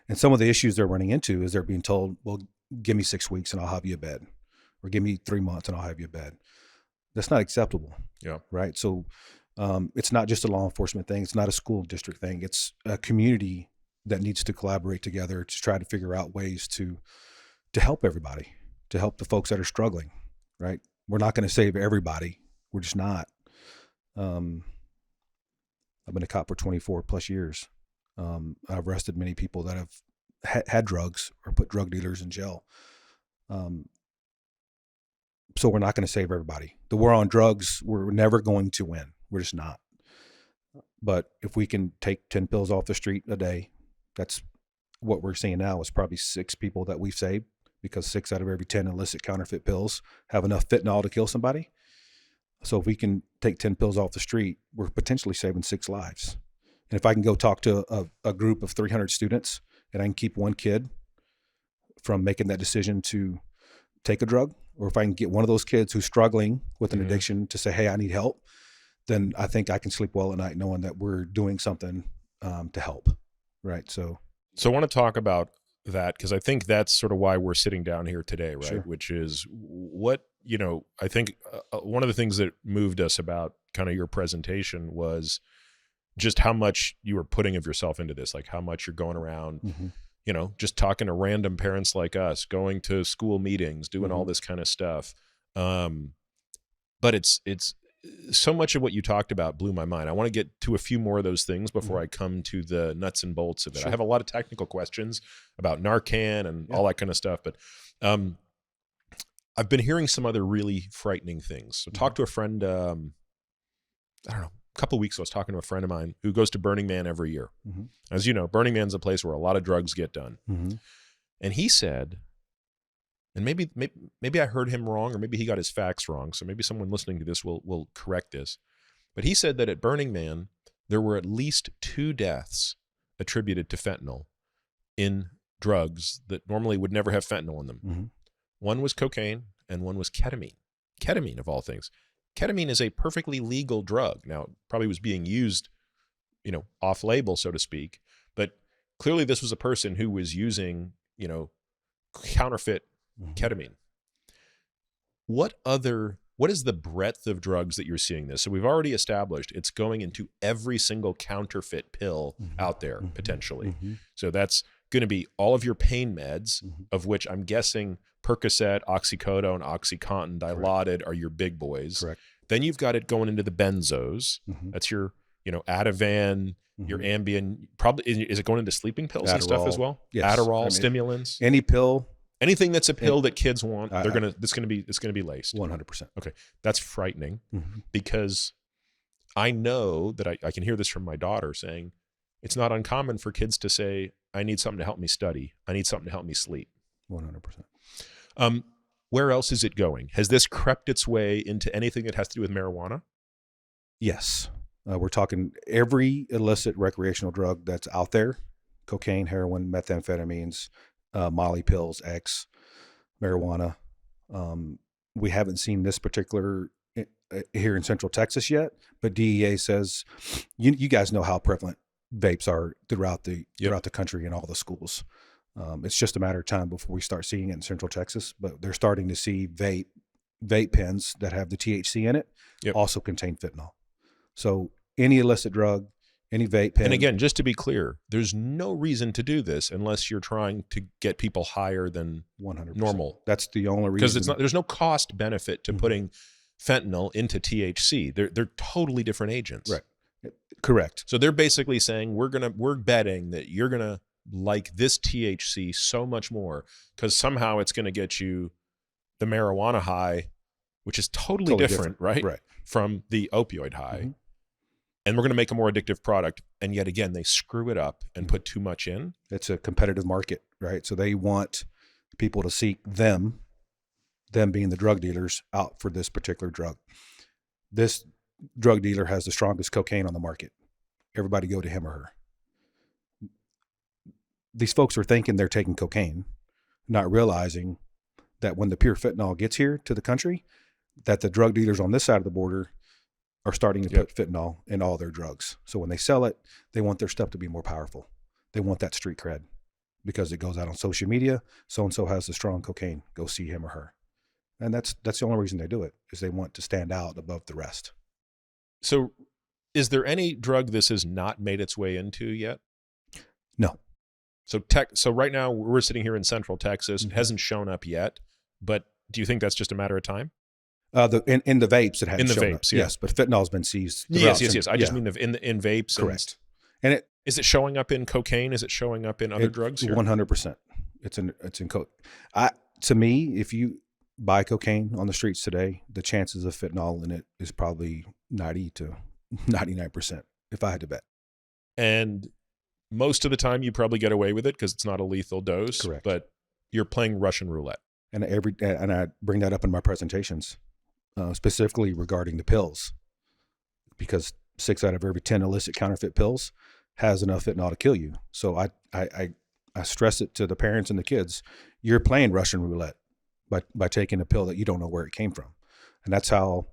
and some of the issues they're running into is they're being told, well, give me 6 weeks and I'll have you a bed, or give me 3 months and I'll have you a bed. That's not acceptable. Yeah. Right. So it's not just a law enforcement thing. It's not a school district thing. It's a community that needs to collaborate together to try to figure out ways to help everybody, to help the folks that are struggling. Right. We're not going to save everybody. We're just not. I've been a cop for 24 plus years. I've arrested many people that have had drugs or put drug dealers in jail. So we're not going to save everybody. The war on drugs, we're never going to win. We're just not. But if we can take 10 pills off the street a day, that's what we're seeing now is probably 6 people that we've saved, because 6 out of every 10 illicit counterfeit pills have enough fentanyl to kill somebody. So if we can take 10 pills off the street, we're potentially saving 6 lives. And if I can go talk to a group of 300 students and I can keep one kid from making that decision to take a drug, or if I can get one of those kids who's struggling with an addiction to say, hey, I need help, then I think I can sleep well at night knowing that we're doing something to help. Right. So I want to talk about that, because I think that's sort of why we're sitting down here today, right? Sure. Which is what, I think one of the things that moved us about kind of your presentation was just how much you were putting of yourself into this, like how much you're going around, just talking to random parents like us, going to school meetings, doing all this kind of stuff. But it's so much of what you talked about blew my mind. I want to get to a few more of those things before I come to the nuts and bolts of it. Sure. I have a lot of technical questions about Narcan and all that kind of stuff, but I've been hearing some other really frightening things. So talked to a friend, I don't know, a couple of weeks ago, I was talking to a friend of mine who goes to Burning Man every year. As you know, Burning Man's a place where a lot of drugs get done. And he said, and maybe I heard him wrong, or maybe he got his facts wrong, so maybe someone listening to this will correct this. But he said that at Burning Man, there were at least 2 deaths attributed to fentanyl in drugs that normally would never have fentanyl in them. One was cocaine and one was ketamine. Ketamine, of all things. Ketamine is a perfectly legal drug. Now, it probably was being used, off label, so to speak, but clearly this was a person who was using, counterfeit ketamine. What is the breadth of drugs that you're seeing this? So we've already established it's going into every single counterfeit pill out there, potentially. So that's going to be all of your pain meds, of which I'm guessing Percocet, Oxycodone, Oxycontin, Dilaudid are your big boys. Correct. Then you've got it going into the benzos. That's your, Ativan, your Ambien. Probably is it going into sleeping pills and stuff as well? Yes. Adderall, stimulants, any pill, anything that's a pill that kids want. It's going to be laced. 100%. Okay, that's frightening because I know that I can hear this from my daughter saying it's not uncommon for kids to say, "I need something to help me study. I need something to help me sleep." 100%. Where else is it going? Has this crept its way into anything that has to do with marijuana? Yes. We're talking every illicit recreational drug that's out there: cocaine, heroin, methamphetamines, Molly pills, X, marijuana. We haven't seen this particular here in Central Texas yet, but DEA says, you guys know how prevalent vapes are throughout the country and all the schools. It's just a matter of time before we start seeing it in Central Texas, but they're starting to see vape pens that have the THC in it also contain fentanyl. So any illicit drug, any vape pen. And again, just to be clear, there's no reason to do this unless you're trying to get people higher than 100%. normal. That's the only reason. Because there's no cost benefit to putting fentanyl into THC. They're totally different agents. Right. Correct. So they're basically saying we're betting that you're gonna like this THC so much more because somehow it's gonna get you the marijuana high, which is totally different, right? Right. From the opioid high. And we're going to make a more addictive product. And yet again, they screw it up and put too much in. It's a competitive market, right? So they want people to seek them being the drug dealers, out for this particular drug. This drug dealer has the strongest cocaine on the market. Everybody go to him or her. These folks are thinking they're taking cocaine, not realizing that when the pure fentanyl gets here to the country, that the drug dealers on this side of the border are starting to put fentanyl in all their drugs. So when they sell it, they want their stuff to be more powerful. They want that street cred because it goes out on social media. So-and-so has the strong cocaine. Go see him or her. And that's the only reason they do it, is they want to stand out above the rest. So is there any drug this has not made its way into yet? No. So right now we're sitting here in Central Texas. It hasn't shown up yet, but do you think that's just a matter of time? In the vapes, it hadn't shown up. Vapes, yes, but fentanyl has been seized. Yes. I just mean in vapes. Correct. And is it showing up in cocaine? Is it showing up in other drugs? 100%. It's in coke. To me, if you buy cocaine on the streets today, the chances of fentanyl in it is probably 90 to 99%, if I had to bet. And most of the time, you probably get away with it because it's not a lethal dose. Correct. But you're playing Russian roulette. And I bring that up in my presentations. Specifically regarding the pills, because 6 out of every 10 illicit counterfeit pills has enough fentanyl to kill you. So I stress it to the parents and the kids: you're playing Russian roulette by taking a pill that you don't know where it came from, and that's how.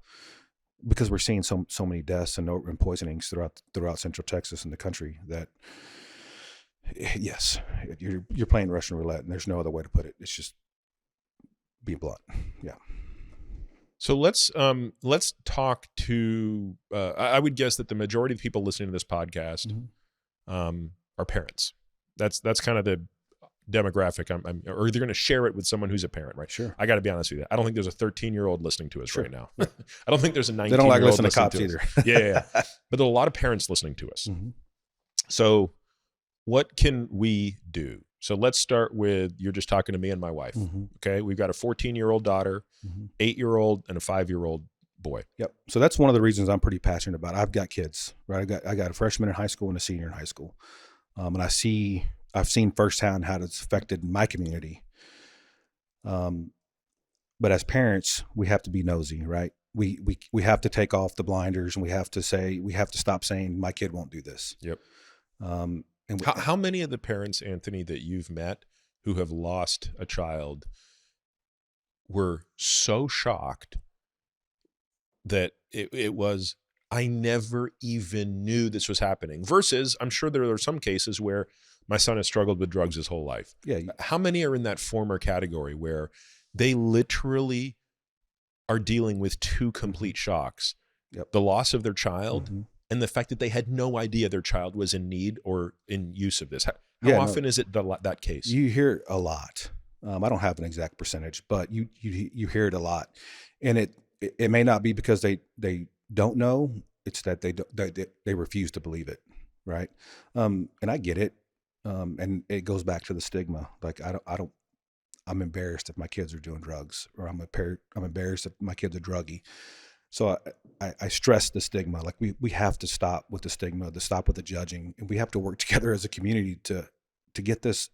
Because we're seeing so many deaths and poisonings throughout Central Texas and the country, that yes, you're playing Russian roulette, and there's no other way to put it. It's just being blunt. Yeah. So let's talk to. I would guess that the majority of the people listening to this podcast are parents. That's kind of the demographic. Or they're going to share it with someone who's a parent, right? Sure. I got to be honest with you. I don't think there's a 13-year-old listening to us right now. I don't think there's a 19-year-old. They don't like listening to cops either. Yeah. But there are a lot of parents listening to us. So what can we do? So let's start with, you're just talking to me and my wife. Okay. We've got a 14-year-old daughter, 8-year-old, and a 5-year-old boy. Yep. So that's one of the reasons I'm pretty passionate about it. I've got kids, right? I got a freshman in high school and a senior in high school. And I've seen firsthand how it's affected my community. But as parents, we have to be nosy, right? We have to take off the blinders, and we have to stop saying my kid won't do this. Yep. How many of the parents, Anthony, that you've met who have lost a child were so shocked that it was, I never even knew this was happening, versus I'm sure there are some cases where my son has struggled with drugs his whole life. Yeah. How many are in that former category where they literally are dealing with two complete shocks? Yep. The loss of their child and the fact that they had no idea their child was in need or in use of this. How often is it that case? You hear it a lot. I don't have an exact percentage, but you hear it a lot, and it may not be because they don't know. It's that they refuse to believe it, right? And I get it, and it goes back to the stigma. Like I'm embarrassed if my kids are doing drugs, or I'm embarrassed if my kid's a druggie. So I stress the stigma. Like we have to stop with the stigma, to stop with the judging, and we have to work together as a community to get this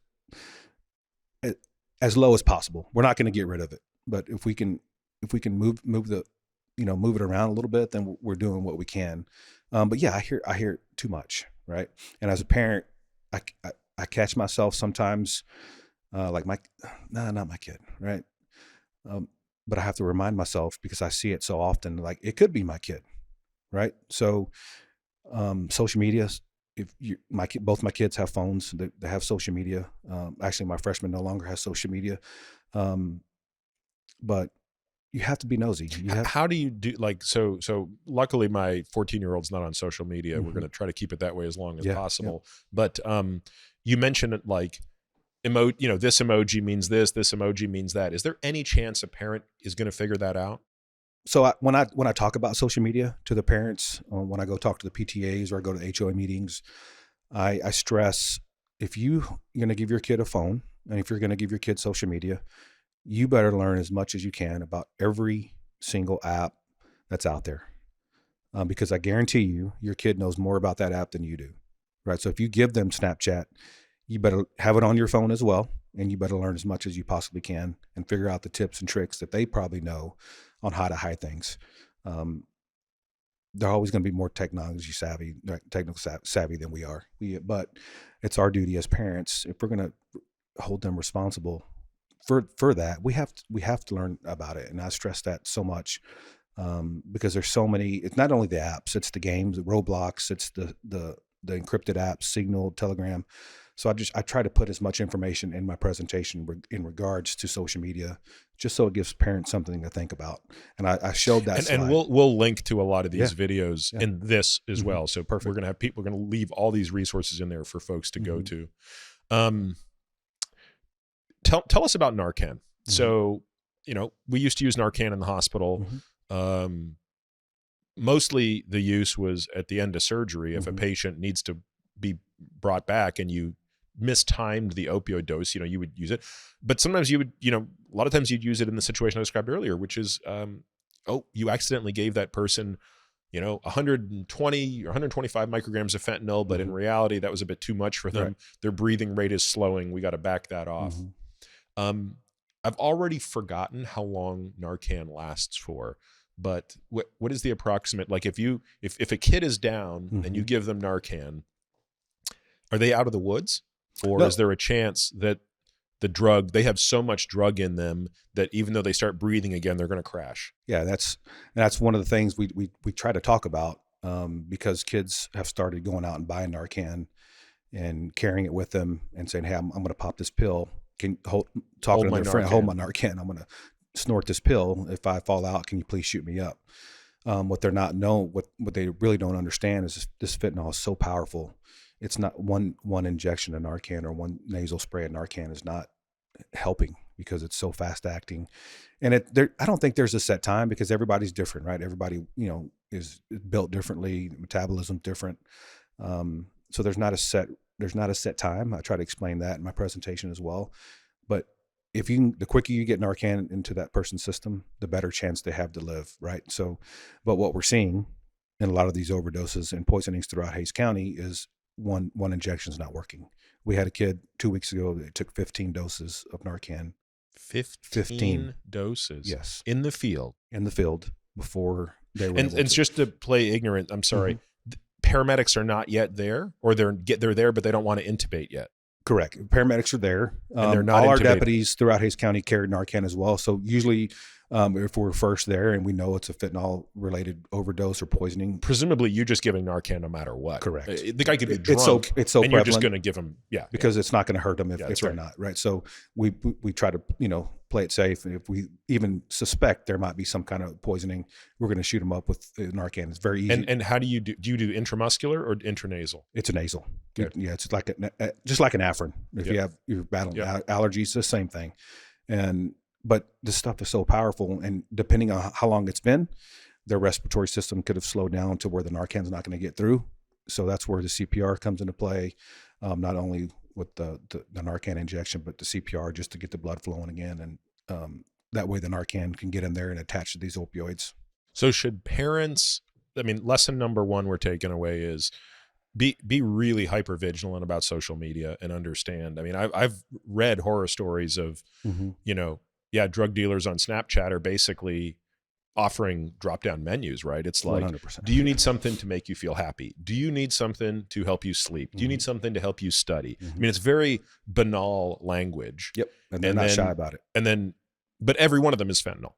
as low as possible. We're not going to get rid of it, but if we can move it around a little bit, then we're doing what we can. But yeah, I hear too much, right? And as a parent, I catch myself sometimes like not my kid, right? But I have to remind myself, because I see it so often, like it could be my kid, right? So social media if you, both my kids have phones, they have social media. Actually, my freshman no longer has social media, but you have to be nosy. How do you do so luckily my 14-year-old's not on social media. We're going to try to keep it that way as long as possible. But you mentioned it like this emoji means this emoji means that. Is there any chance a parent is going to figure that out? So when I talk about social media to the parents, when I go talk to the PTAs or I go to HOA meetings, I stress, if you're going to give your kid a phone and if you're going to give your kid social media, you better learn as much as you can about every single app that's out there. Because I guarantee you, your kid knows more about that app than you do, right? So if you give them Snapchat, you better have it on your phone as well. And you better learn as much as you possibly can and figure out the tips and tricks that they probably know on how to hide things. They're always going to be more technical savvy than we are. But it's our duty as parents, if we're going to hold them responsible for that, we have to learn about it. And I stress that so much because there's so many. It's not only the apps, it's the games, the Roblox, it's the encrypted apps, Signal, Telegram. So I try to put as much information in my presentation in regards to social media, just so it gives parents something to think about. And I showed that. And we'll link to a lot of these videos in this as well. So perfect. We're going to leave all these resources in there for folks to go to. Tell us about Narcan. So, we used to use Narcan in the hospital. Mostly the use was at the end of surgery. If a patient needs to be brought back and you mistimed the opioid dose, you would use it. But sometimes you would, a lot of times you'd use it in the situation I described earlier, which is, you accidentally gave that person, 120 or 125 micrograms of fentanyl, but in reality, that was a bit too much for them. Right. Their breathing rate is slowing. We got to back that off. I've already forgotten how long Narcan lasts for, but what is the approximate, like if a kid is down and you give them Narcan, are they out of the woods? Or is there a chance that they have so much drug in them that even though they start breathing again, they're going to crash? Yeah, that's one of the things we try to talk about because kids have started going out and buying Narcan and carrying it with them and saying, hey, I'm going to pop this pill. Hold my Narcan. I'm going to snort this pill. If I fall out, can you please shoot me up? What they really don't understand is this fentanyl is so powerful. It's not one injection of Narcan or one nasal spray of Narcan is not helping because it's so fast acting. And I don't think there's a set time because everybody's different, right? Everybody, is built differently, metabolism different. So there's not a set time. I try to explain that in my presentation as well. But the quicker you get Narcan into that person's system, the better chance they have to live, right? So, but what we're seeing in a lot of these overdoses and poisonings throughout Hays County is one injection is not working. We had a kid 2 weeks ago that took 15 doses of Narcan. 15 doses? Yes. In the field before they were and it's just to play ignorant, I'm sorry, paramedics are not yet there, or they're there, but they don't want to intubate yet. Correct. Paramedics are there. And they're not all intubated. Our deputies throughout Hays County carry Narcan as well. So usually if we're first there and we know it's a fentanyl-related overdose or poisoning. Presumably you're just giving Narcan no matter what. Correct. The guy could be drunk, it's so and you're just going to give him, because it's not going to hurt them if they're not, right? So we try to, play it safe. And if we even suspect there might be some kind of poisoning, we're going to shoot them up with Narcan. It's very easy. And how do you do intramuscular or intranasal? It's a nasal. It's like just like an Afrin. If you're battling allergies, the same thing. But this stuff is so powerful, and depending on how long it's been, their respiratory system could have slowed down to where the Narcan's not going to get through. So that's where the CPR comes into play, not only with the Narcan injection, but the CPR just to get the blood flowing again. And that way the Narcan can get in there and attach to these opioids. So should parents, lesson number one we're taking away is be really hyper vigilant about social media and understand. I've read horror stories of, drug dealers on Snapchat are basically offering drop-down menus, right? It's like, 100%. Do you need something to make you feel happy? Do you need something to help you sleep? Do you need something to help you study? It's very banal language. Yep. And they're not shy about it. But every one of them is fentanyl.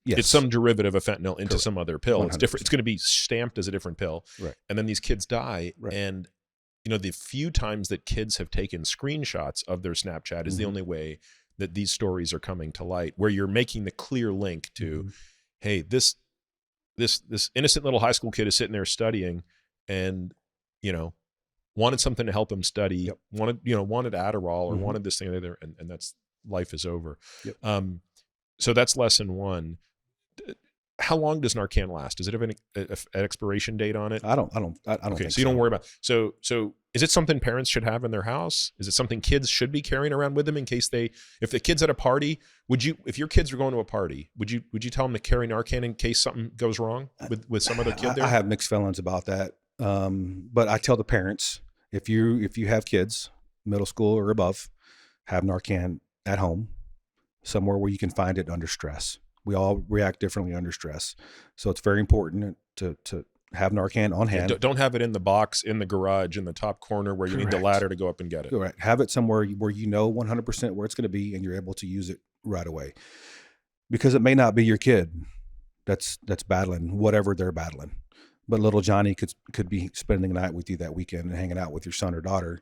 Yes. It's some derivative of fentanyl into some other pill. 100%. It's different. It's going to be stamped as a different pill. Right. And then these kids die. Right. And the few times that kids have taken screenshots of their Snapchat is the only way that these stories are coming to light, where you're making the clear link to, hey, this innocent little high school kid is sitting there studying and, wanted something to help him study, wanted Adderall or wanted this thing or the other, and that's, life is over. So that's lesson one. How long does Narcan last? Does it have an expiration date on it? I don't Okay, think so you don't worry about. So is it something parents should have in their house? Is it something kids should be carrying around with them in case if the kid's at a party, if your kids are going to a party, would you tell them to carry Narcan in case something goes wrong with some other kid there? I have mixed feelings about that. But I tell the parents, if you have kids, middle school or above, have Narcan at home, somewhere where you can find it under stress. We all react differently under stress. So it's very important to have Narcan on hand. Don't have it in the box, in the garage, in the top corner where you need the ladder to go up and get it. Correct. Have it somewhere where 100% where it's going to be and you're able to use it right away. Because it may not be your kid that's battling whatever they're battling. But little Johnny could be spending the night with you that weekend and hanging out with your son or daughter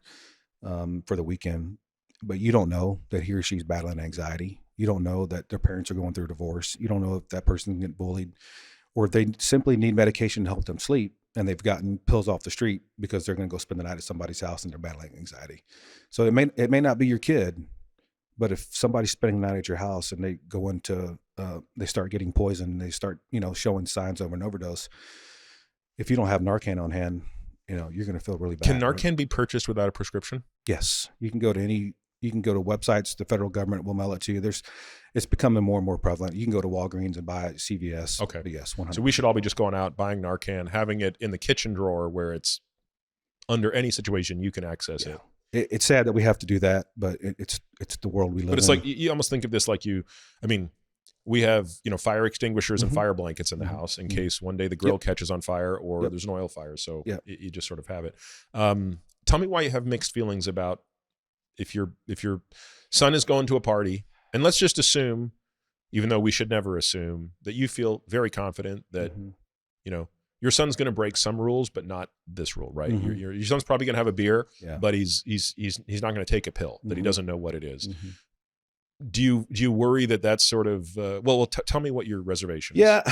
for the weekend. But you don't know that he or she's battling anxiety. You don't know that their parents are going through a divorce. You don't know if that person's getting bullied, or if they simply need medication to help them sleep and they've gotten pills off the street because they're going to go spend the night at somebody's house and they're battling anxiety. So it may not be your kid, but if somebody's spending the night at your house and they go into they start getting poisoned, they start showing signs of an overdose. If you don't have Narcan on hand, you're going to feel really bad. Can Narcan be purchased without a prescription? Yes, you can go to websites. The federal government will mail it to you. It's becoming more and more prevalent. You can go to Walgreens and buy it, CVS. Okay. But yes, 100%. So we should all be just going out, buying Narcan, having it in the kitchen drawer where it's under any situation you can access it. It's sad that we have to do that, but it's the world we live in. But it's like, you almost think of this like we have, fire extinguishers and fire blankets in the house in case one day the grill catches on fire or there's an oil fire. So you just sort of have it. Tell me why you have mixed feelings about if your son is going to a party, and let's just assume, even though we should never assume, that you feel very confident that, your son's going to break some rules, but not this rule, right? Your son's probably going to have a beer, but he's not going to take a pill that he doesn't know what it is. Do you worry that that's sort of, tell me what your reservation is. Yeah.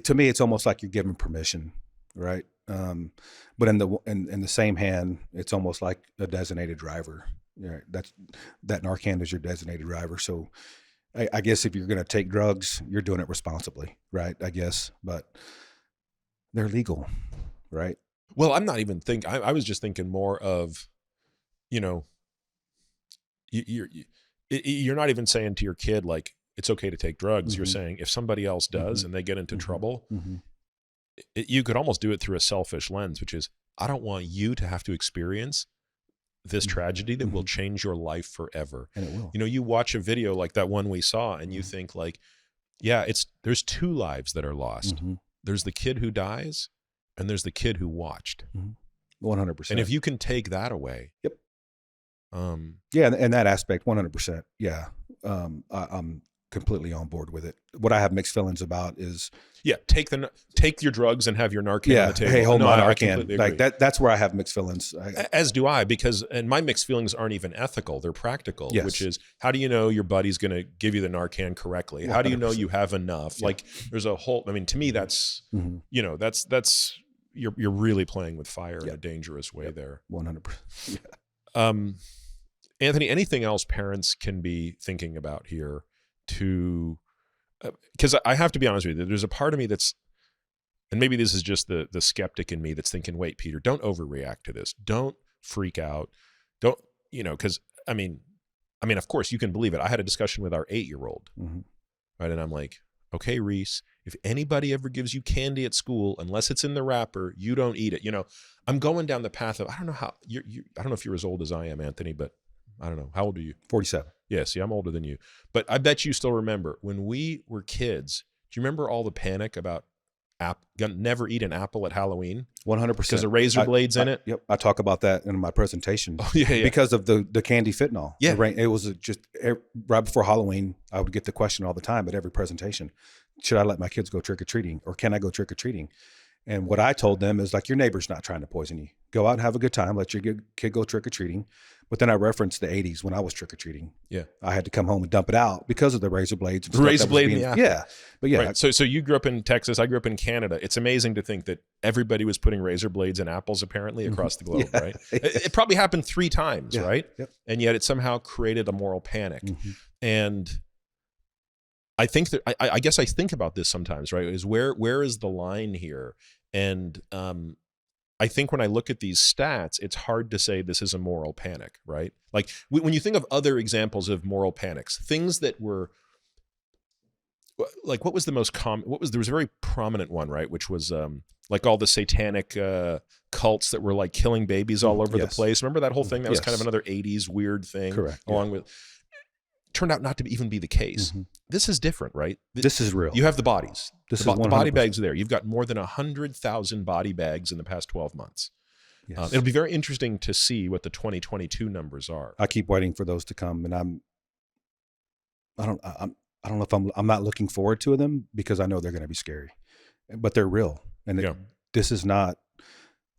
To me, it's almost like you're giving permission, right? But in the same hand, it's almost like a designated driver. That Narcan is your designated driver. So I guess if you're going to take drugs, you're doing it responsibly, right? I guess, but they're legal, right? Well, I'm not even thinking, I was just thinking more of, you're not even saying to your kid, like, it's okay to take drugs. You're saying if somebody else does and they get into trouble, you could almost do it through a selfish lens, which is, I don't want you to have to experience this tragedy that will change your life forever. And it will. You watch a video like that one we saw and you think like, there's two lives that are lost. There's the kid who dies and there's the kid who watched. 100%. And if you can take that away. Yep. In that aspect, 100%. Yeah. I'm completely on board with it. What I have mixed feelings about is take your drugs and have your Narcan on the table. Hey, hold my Narcan. Like that's where I have mixed feelings. As do I, and my mixed feelings aren't even ethical; they're practical. Yes. Which is, how do you know your buddy's going to give you the Narcan correctly? 100%. How do you know you have enough? Yeah. Like, there's a whole. I mean, to me, that's that's you're really playing with fire in a dangerous way there. 100%. Anthony, anything else parents can be thinking about here? Because I have to be honest with you, there's a part of me that's, and maybe this is just the skeptic in me that's thinking, wait, Peter, don't overreact to this. Don't freak out. Don't, because I mean, of course you can believe it. I had a discussion with our 8-year-old, right? And I'm like, okay, Reese, if anybody ever gives you candy at school, unless it's in the wrapper, you don't eat it. I'm going down the path of, I don't know how I don't know if you're as old as I am, Anthony, but I don't know. How old are you? 47. Yeah, see, I'm older than you. But I bet you still remember when we were kids. Do you remember all the panic about never eat an apple at Halloween? 100%. Because of razor blades in it? Yep. I talk about that in my presentation. Oh, yeah. Because of the candy fentanyl. Yeah. It was just right before Halloween, I would get the question all the time at every presentation. Should I let my kids go trick-or-treating, or can I go trick-or-treating? And what I told them is like, your neighbor's not trying to poison you. Go out and have a good time. Let your kid go trick-or-treating. But then I referenced the 80s when I was trick-or-treating. Yeah. I had to come home and dump it out because of the razor blades. And Razor blade in being, the apple. yeah. But yeah. Right. So you grew up in Texas. I grew up in Canada. It's amazing to think that everybody was putting razor blades in apples apparently across the globe, right? It probably happened 3 times, right? Yep. And yet it somehow created a moral panic. And I think that I guess I think about this sometimes, right? Is where is the line here? And I think when I look at these stats, it's hard to say this is a moral panic, right? Like when you think of other examples of moral panics, things that were like, what was the most common? There was a very prominent one, right? Which was like all the satanic cults that were like killing babies all over the place. Remember that whole thing? That was kind of another 80s weird thing. Correct. Along with, turned out not to even be the case. This is different, right? This is real. You have the bodies. This the is the body bags are there. You've got more than 100,000 body bags in the past 12 months. Yes. It'll be very interesting to see what the 2022 numbers are. I keep waiting for those to come, and I don't know if I'm not looking forward to them because I know they're going to be scary, but they're real. And this is not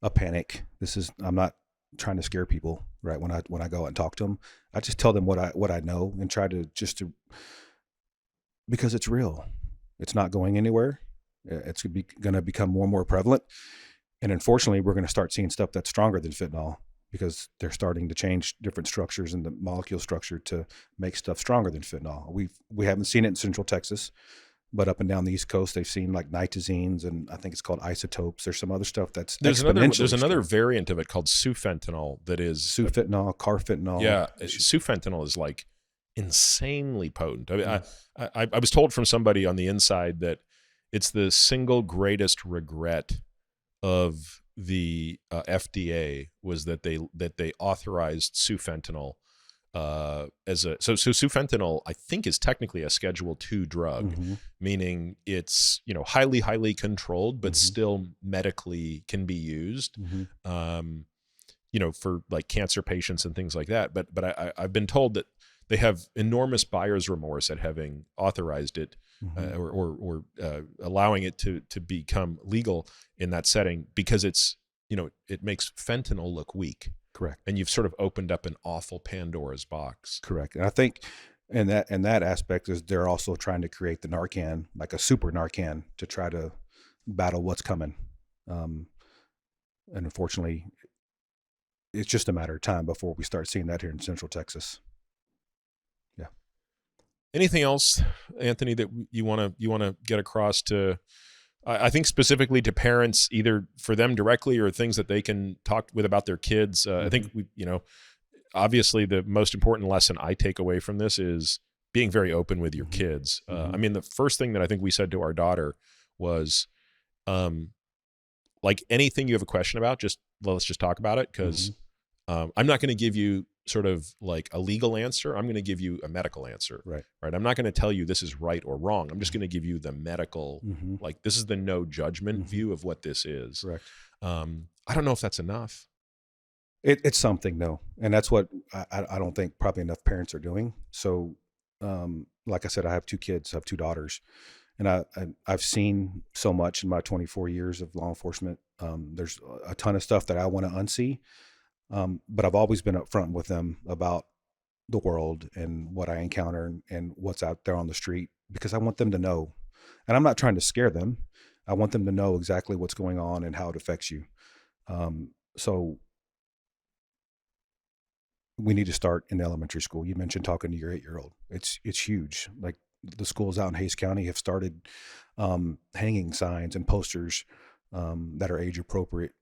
a panic. I'm not trying to scare people, right? When I go out and talk to them, I just tell them what I know and try to because it's real. It's not going anywhere. It's going to become more and more prevalent. And unfortunately, we're going to start seeing stuff that's stronger than fentanyl because they're starting to change different structures in the molecule structure to make stuff stronger than fentanyl. We haven't seen it in Central Texas, but up and down the East Coast, they've seen like nitazines, and I think it's called isotopes. There's some other stuff that's there's another variant of it called sufentanil that is sufentanil, carfentanil. Yeah, sufentanil is like insanely potent. I mean, I was told from somebody on the inside that it's the single greatest regret of the FDA was that they authorized sufentanil as a so sufentanil I think is technically a Schedule II drug, meaning it's highly controlled but still medically can be used, for like cancer patients and things like that. But I've been told that they have enormous buyer's remorse at having authorized it or allowing it to become legal in that setting because it's it makes fentanyl look weak. Correct. And you've sort of opened up an awful Pandora's box. Correct. And I think in that aspect is they're also trying to create the Narcan, like a super Narcan, to try to battle what's coming. And unfortunately, it's just a matter of time before we start seeing that here in Central Texas. Yeah. Anything else, Anthony, that you want to get across to? I think specifically to parents, either for them directly or things that they can talk with about their kids. I think obviously the most important lesson I take away from this is being very open with your kids. I mean, the first thing that I think we said to our daughter was, like anything you have a question about, let's just talk about it. Cause I'm not going to give you sort of like a legal answer. I'm going to give you a medical answer. Right. I'm not going to tell you this is right or wrong. I'm just going to give you the medical, like this is the no judgment view of what this is. Correct. I don't know if that's enough. It's something though. And that's what I don't think probably enough parents are doing. So, like I said, I have 2 kids, I have 2 daughters, and I've seen so much in my 24 years of law enforcement. There's a ton of stuff that I want to unsee. But I've always been upfront with them about the world and what I encounter and what's out there on the street, because I want them to know. And I'm not trying to scare them. I want them to know exactly what's going on and how it affects you. So we need to start in elementary school. You mentioned talking to your 8-year-old. It's huge. Like the schools out in Hays County have started hanging signs and posters that are age appropriate,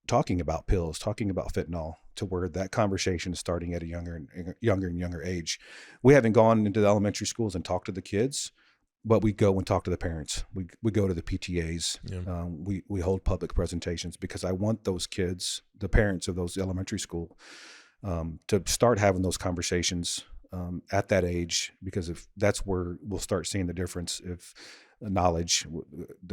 talking about pills, talking about fentanyl, to where that conversation is starting at a younger and younger age. We haven't gone into the elementary schools and talked to the kids, but we go and talk to the parents. We go to the PTAs. Yeah. We hold public presentations because I want those kids, the parents of those elementary school, to start having those conversations at that age, because if that's where we'll start seeing the difference. If the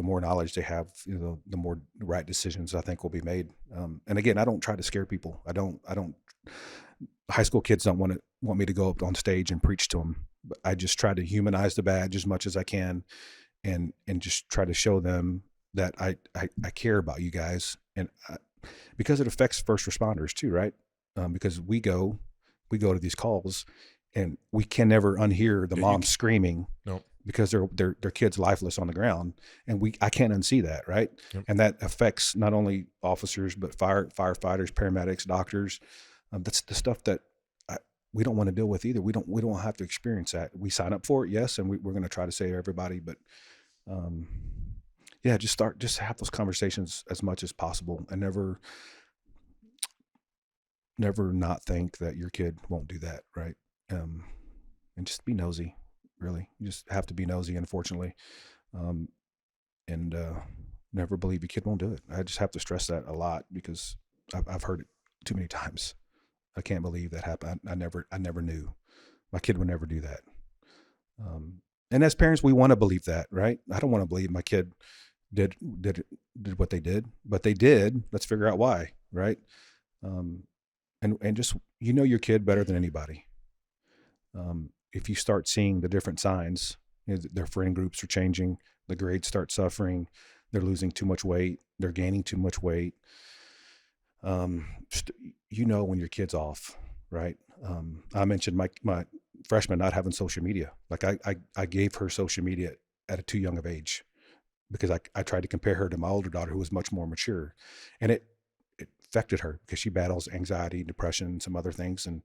more knowledge they have, the more right decisions I think will be made. And again, I don't try to scare people. I don't, high school kids don't want me to go up on stage and preach to them, but I just try to humanize the badge as much as I can and just try to show them that I care about you guys, and because it affects first responders too, right? Because we go to these calls, and we can never unhear the mom screaming No. because their kid's lifeless on the ground, and I can't unsee that, right? Yep. And that affects not only officers but firefighters, paramedics, doctors. That's the stuff that we don't want to deal with either. We don't have to experience that. We sign up for it, yes, and we're going to try to save everybody, but yeah, just have those conversations as much as possible, and never not think that your kid won't do that, right? And just be nosy. Really, you just have to be nosy, unfortunately, and never believe your kid won't do it. I just have to stress that a lot because I've heard it too many times. I can't believe that happened. I never knew my kid would never do that. And as parents, we want to believe that, right? I don't want to believe my kid did what they did, but they did. Let's figure out why, right? And just, your kid better than anybody. If you start seeing the different signs, their friend groups are changing, the grades start suffering, they're losing too much weight, they're gaining too much weight. When your kid's off, right? I mentioned my freshman not having social media. Like I gave her social media at a too young of age because I tried to compare her to my older daughter who was much more mature, and it affected her because she battles anxiety, depression, some other things. And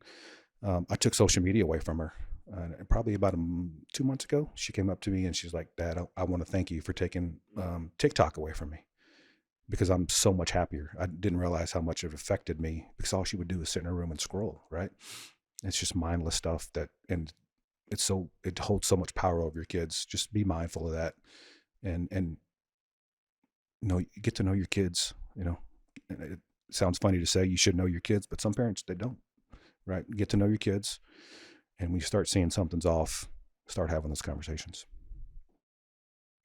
I took social media away from her. And probably about 2 months ago, she came up to me and she's like, "Dad, I want to thank you for taking TikTok away from me because I'm so much happier. I didn't realize how much it affected me because all she would do is sit in her room and scroll, right? It's just mindless stuff and it holds so much power over your kids. Just be mindful of that and get to know your kids. It sounds funny to say you should know your kids, but some parents, they don't, right? Get to know your kids. And when you start seeing something's off, start having those conversations.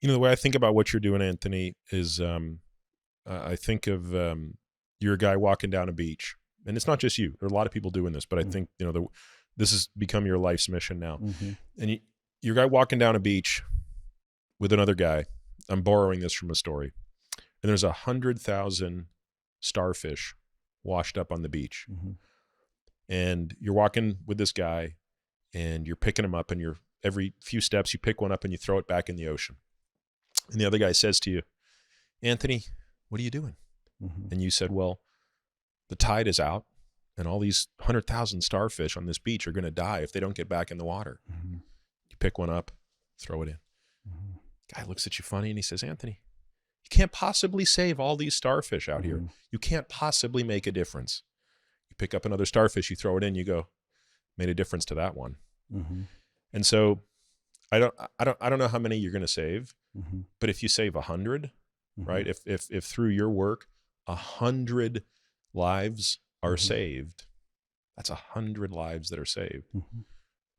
The way I think about what you're doing, Anthony, is I think of you're a guy walking down a beach, and it's not just you. There are a lot of people doing this, but I think this has become your life's mission now. Mm-hmm. And you're a guy walking down a beach with another guy. I'm borrowing this from a story, and there's 100,000 starfish washed up on the beach, mm-hmm. and you're walking with this guy. And you're picking them up, and every few steps you pick one up and you throw it back in the ocean. And the other guy says to you, "Anthony, what are you doing?" Mm-hmm. And you said, "Well, the tide is out, and all these 100,000 starfish on this beach are going to die if they don't get back in the water." Mm-hmm. You pick one up, throw it in. Mm-hmm. Guy looks at you funny, and he says, "Anthony, you can't possibly save all these starfish out here. You can't possibly make a difference." You pick up another starfish, you throw it in, you go, "Made a difference to that one." Mm-hmm. And so I don't know how many you're going to save, mm-hmm. but if you save 100, mm-hmm. right? If through your work 100 lives are mm-hmm. saved, that's 100 lives that are saved. Mm-hmm.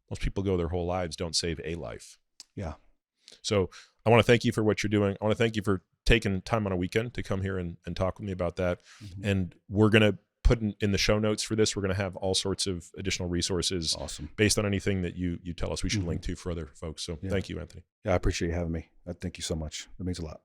Most people go their whole lives, don't save a life. Yeah. So I want to thank you for what you're doing. I want to thank you for taking time on a weekend to come here and talk with me about that. Mm-hmm. And we're going to put in the show notes for this, we're going to have all sorts of additional resources based on anything that you tell us we should mm-hmm. link to for other folks. So thank you, Anthony. Yeah, I appreciate you having me. Thank you so much. It means a lot.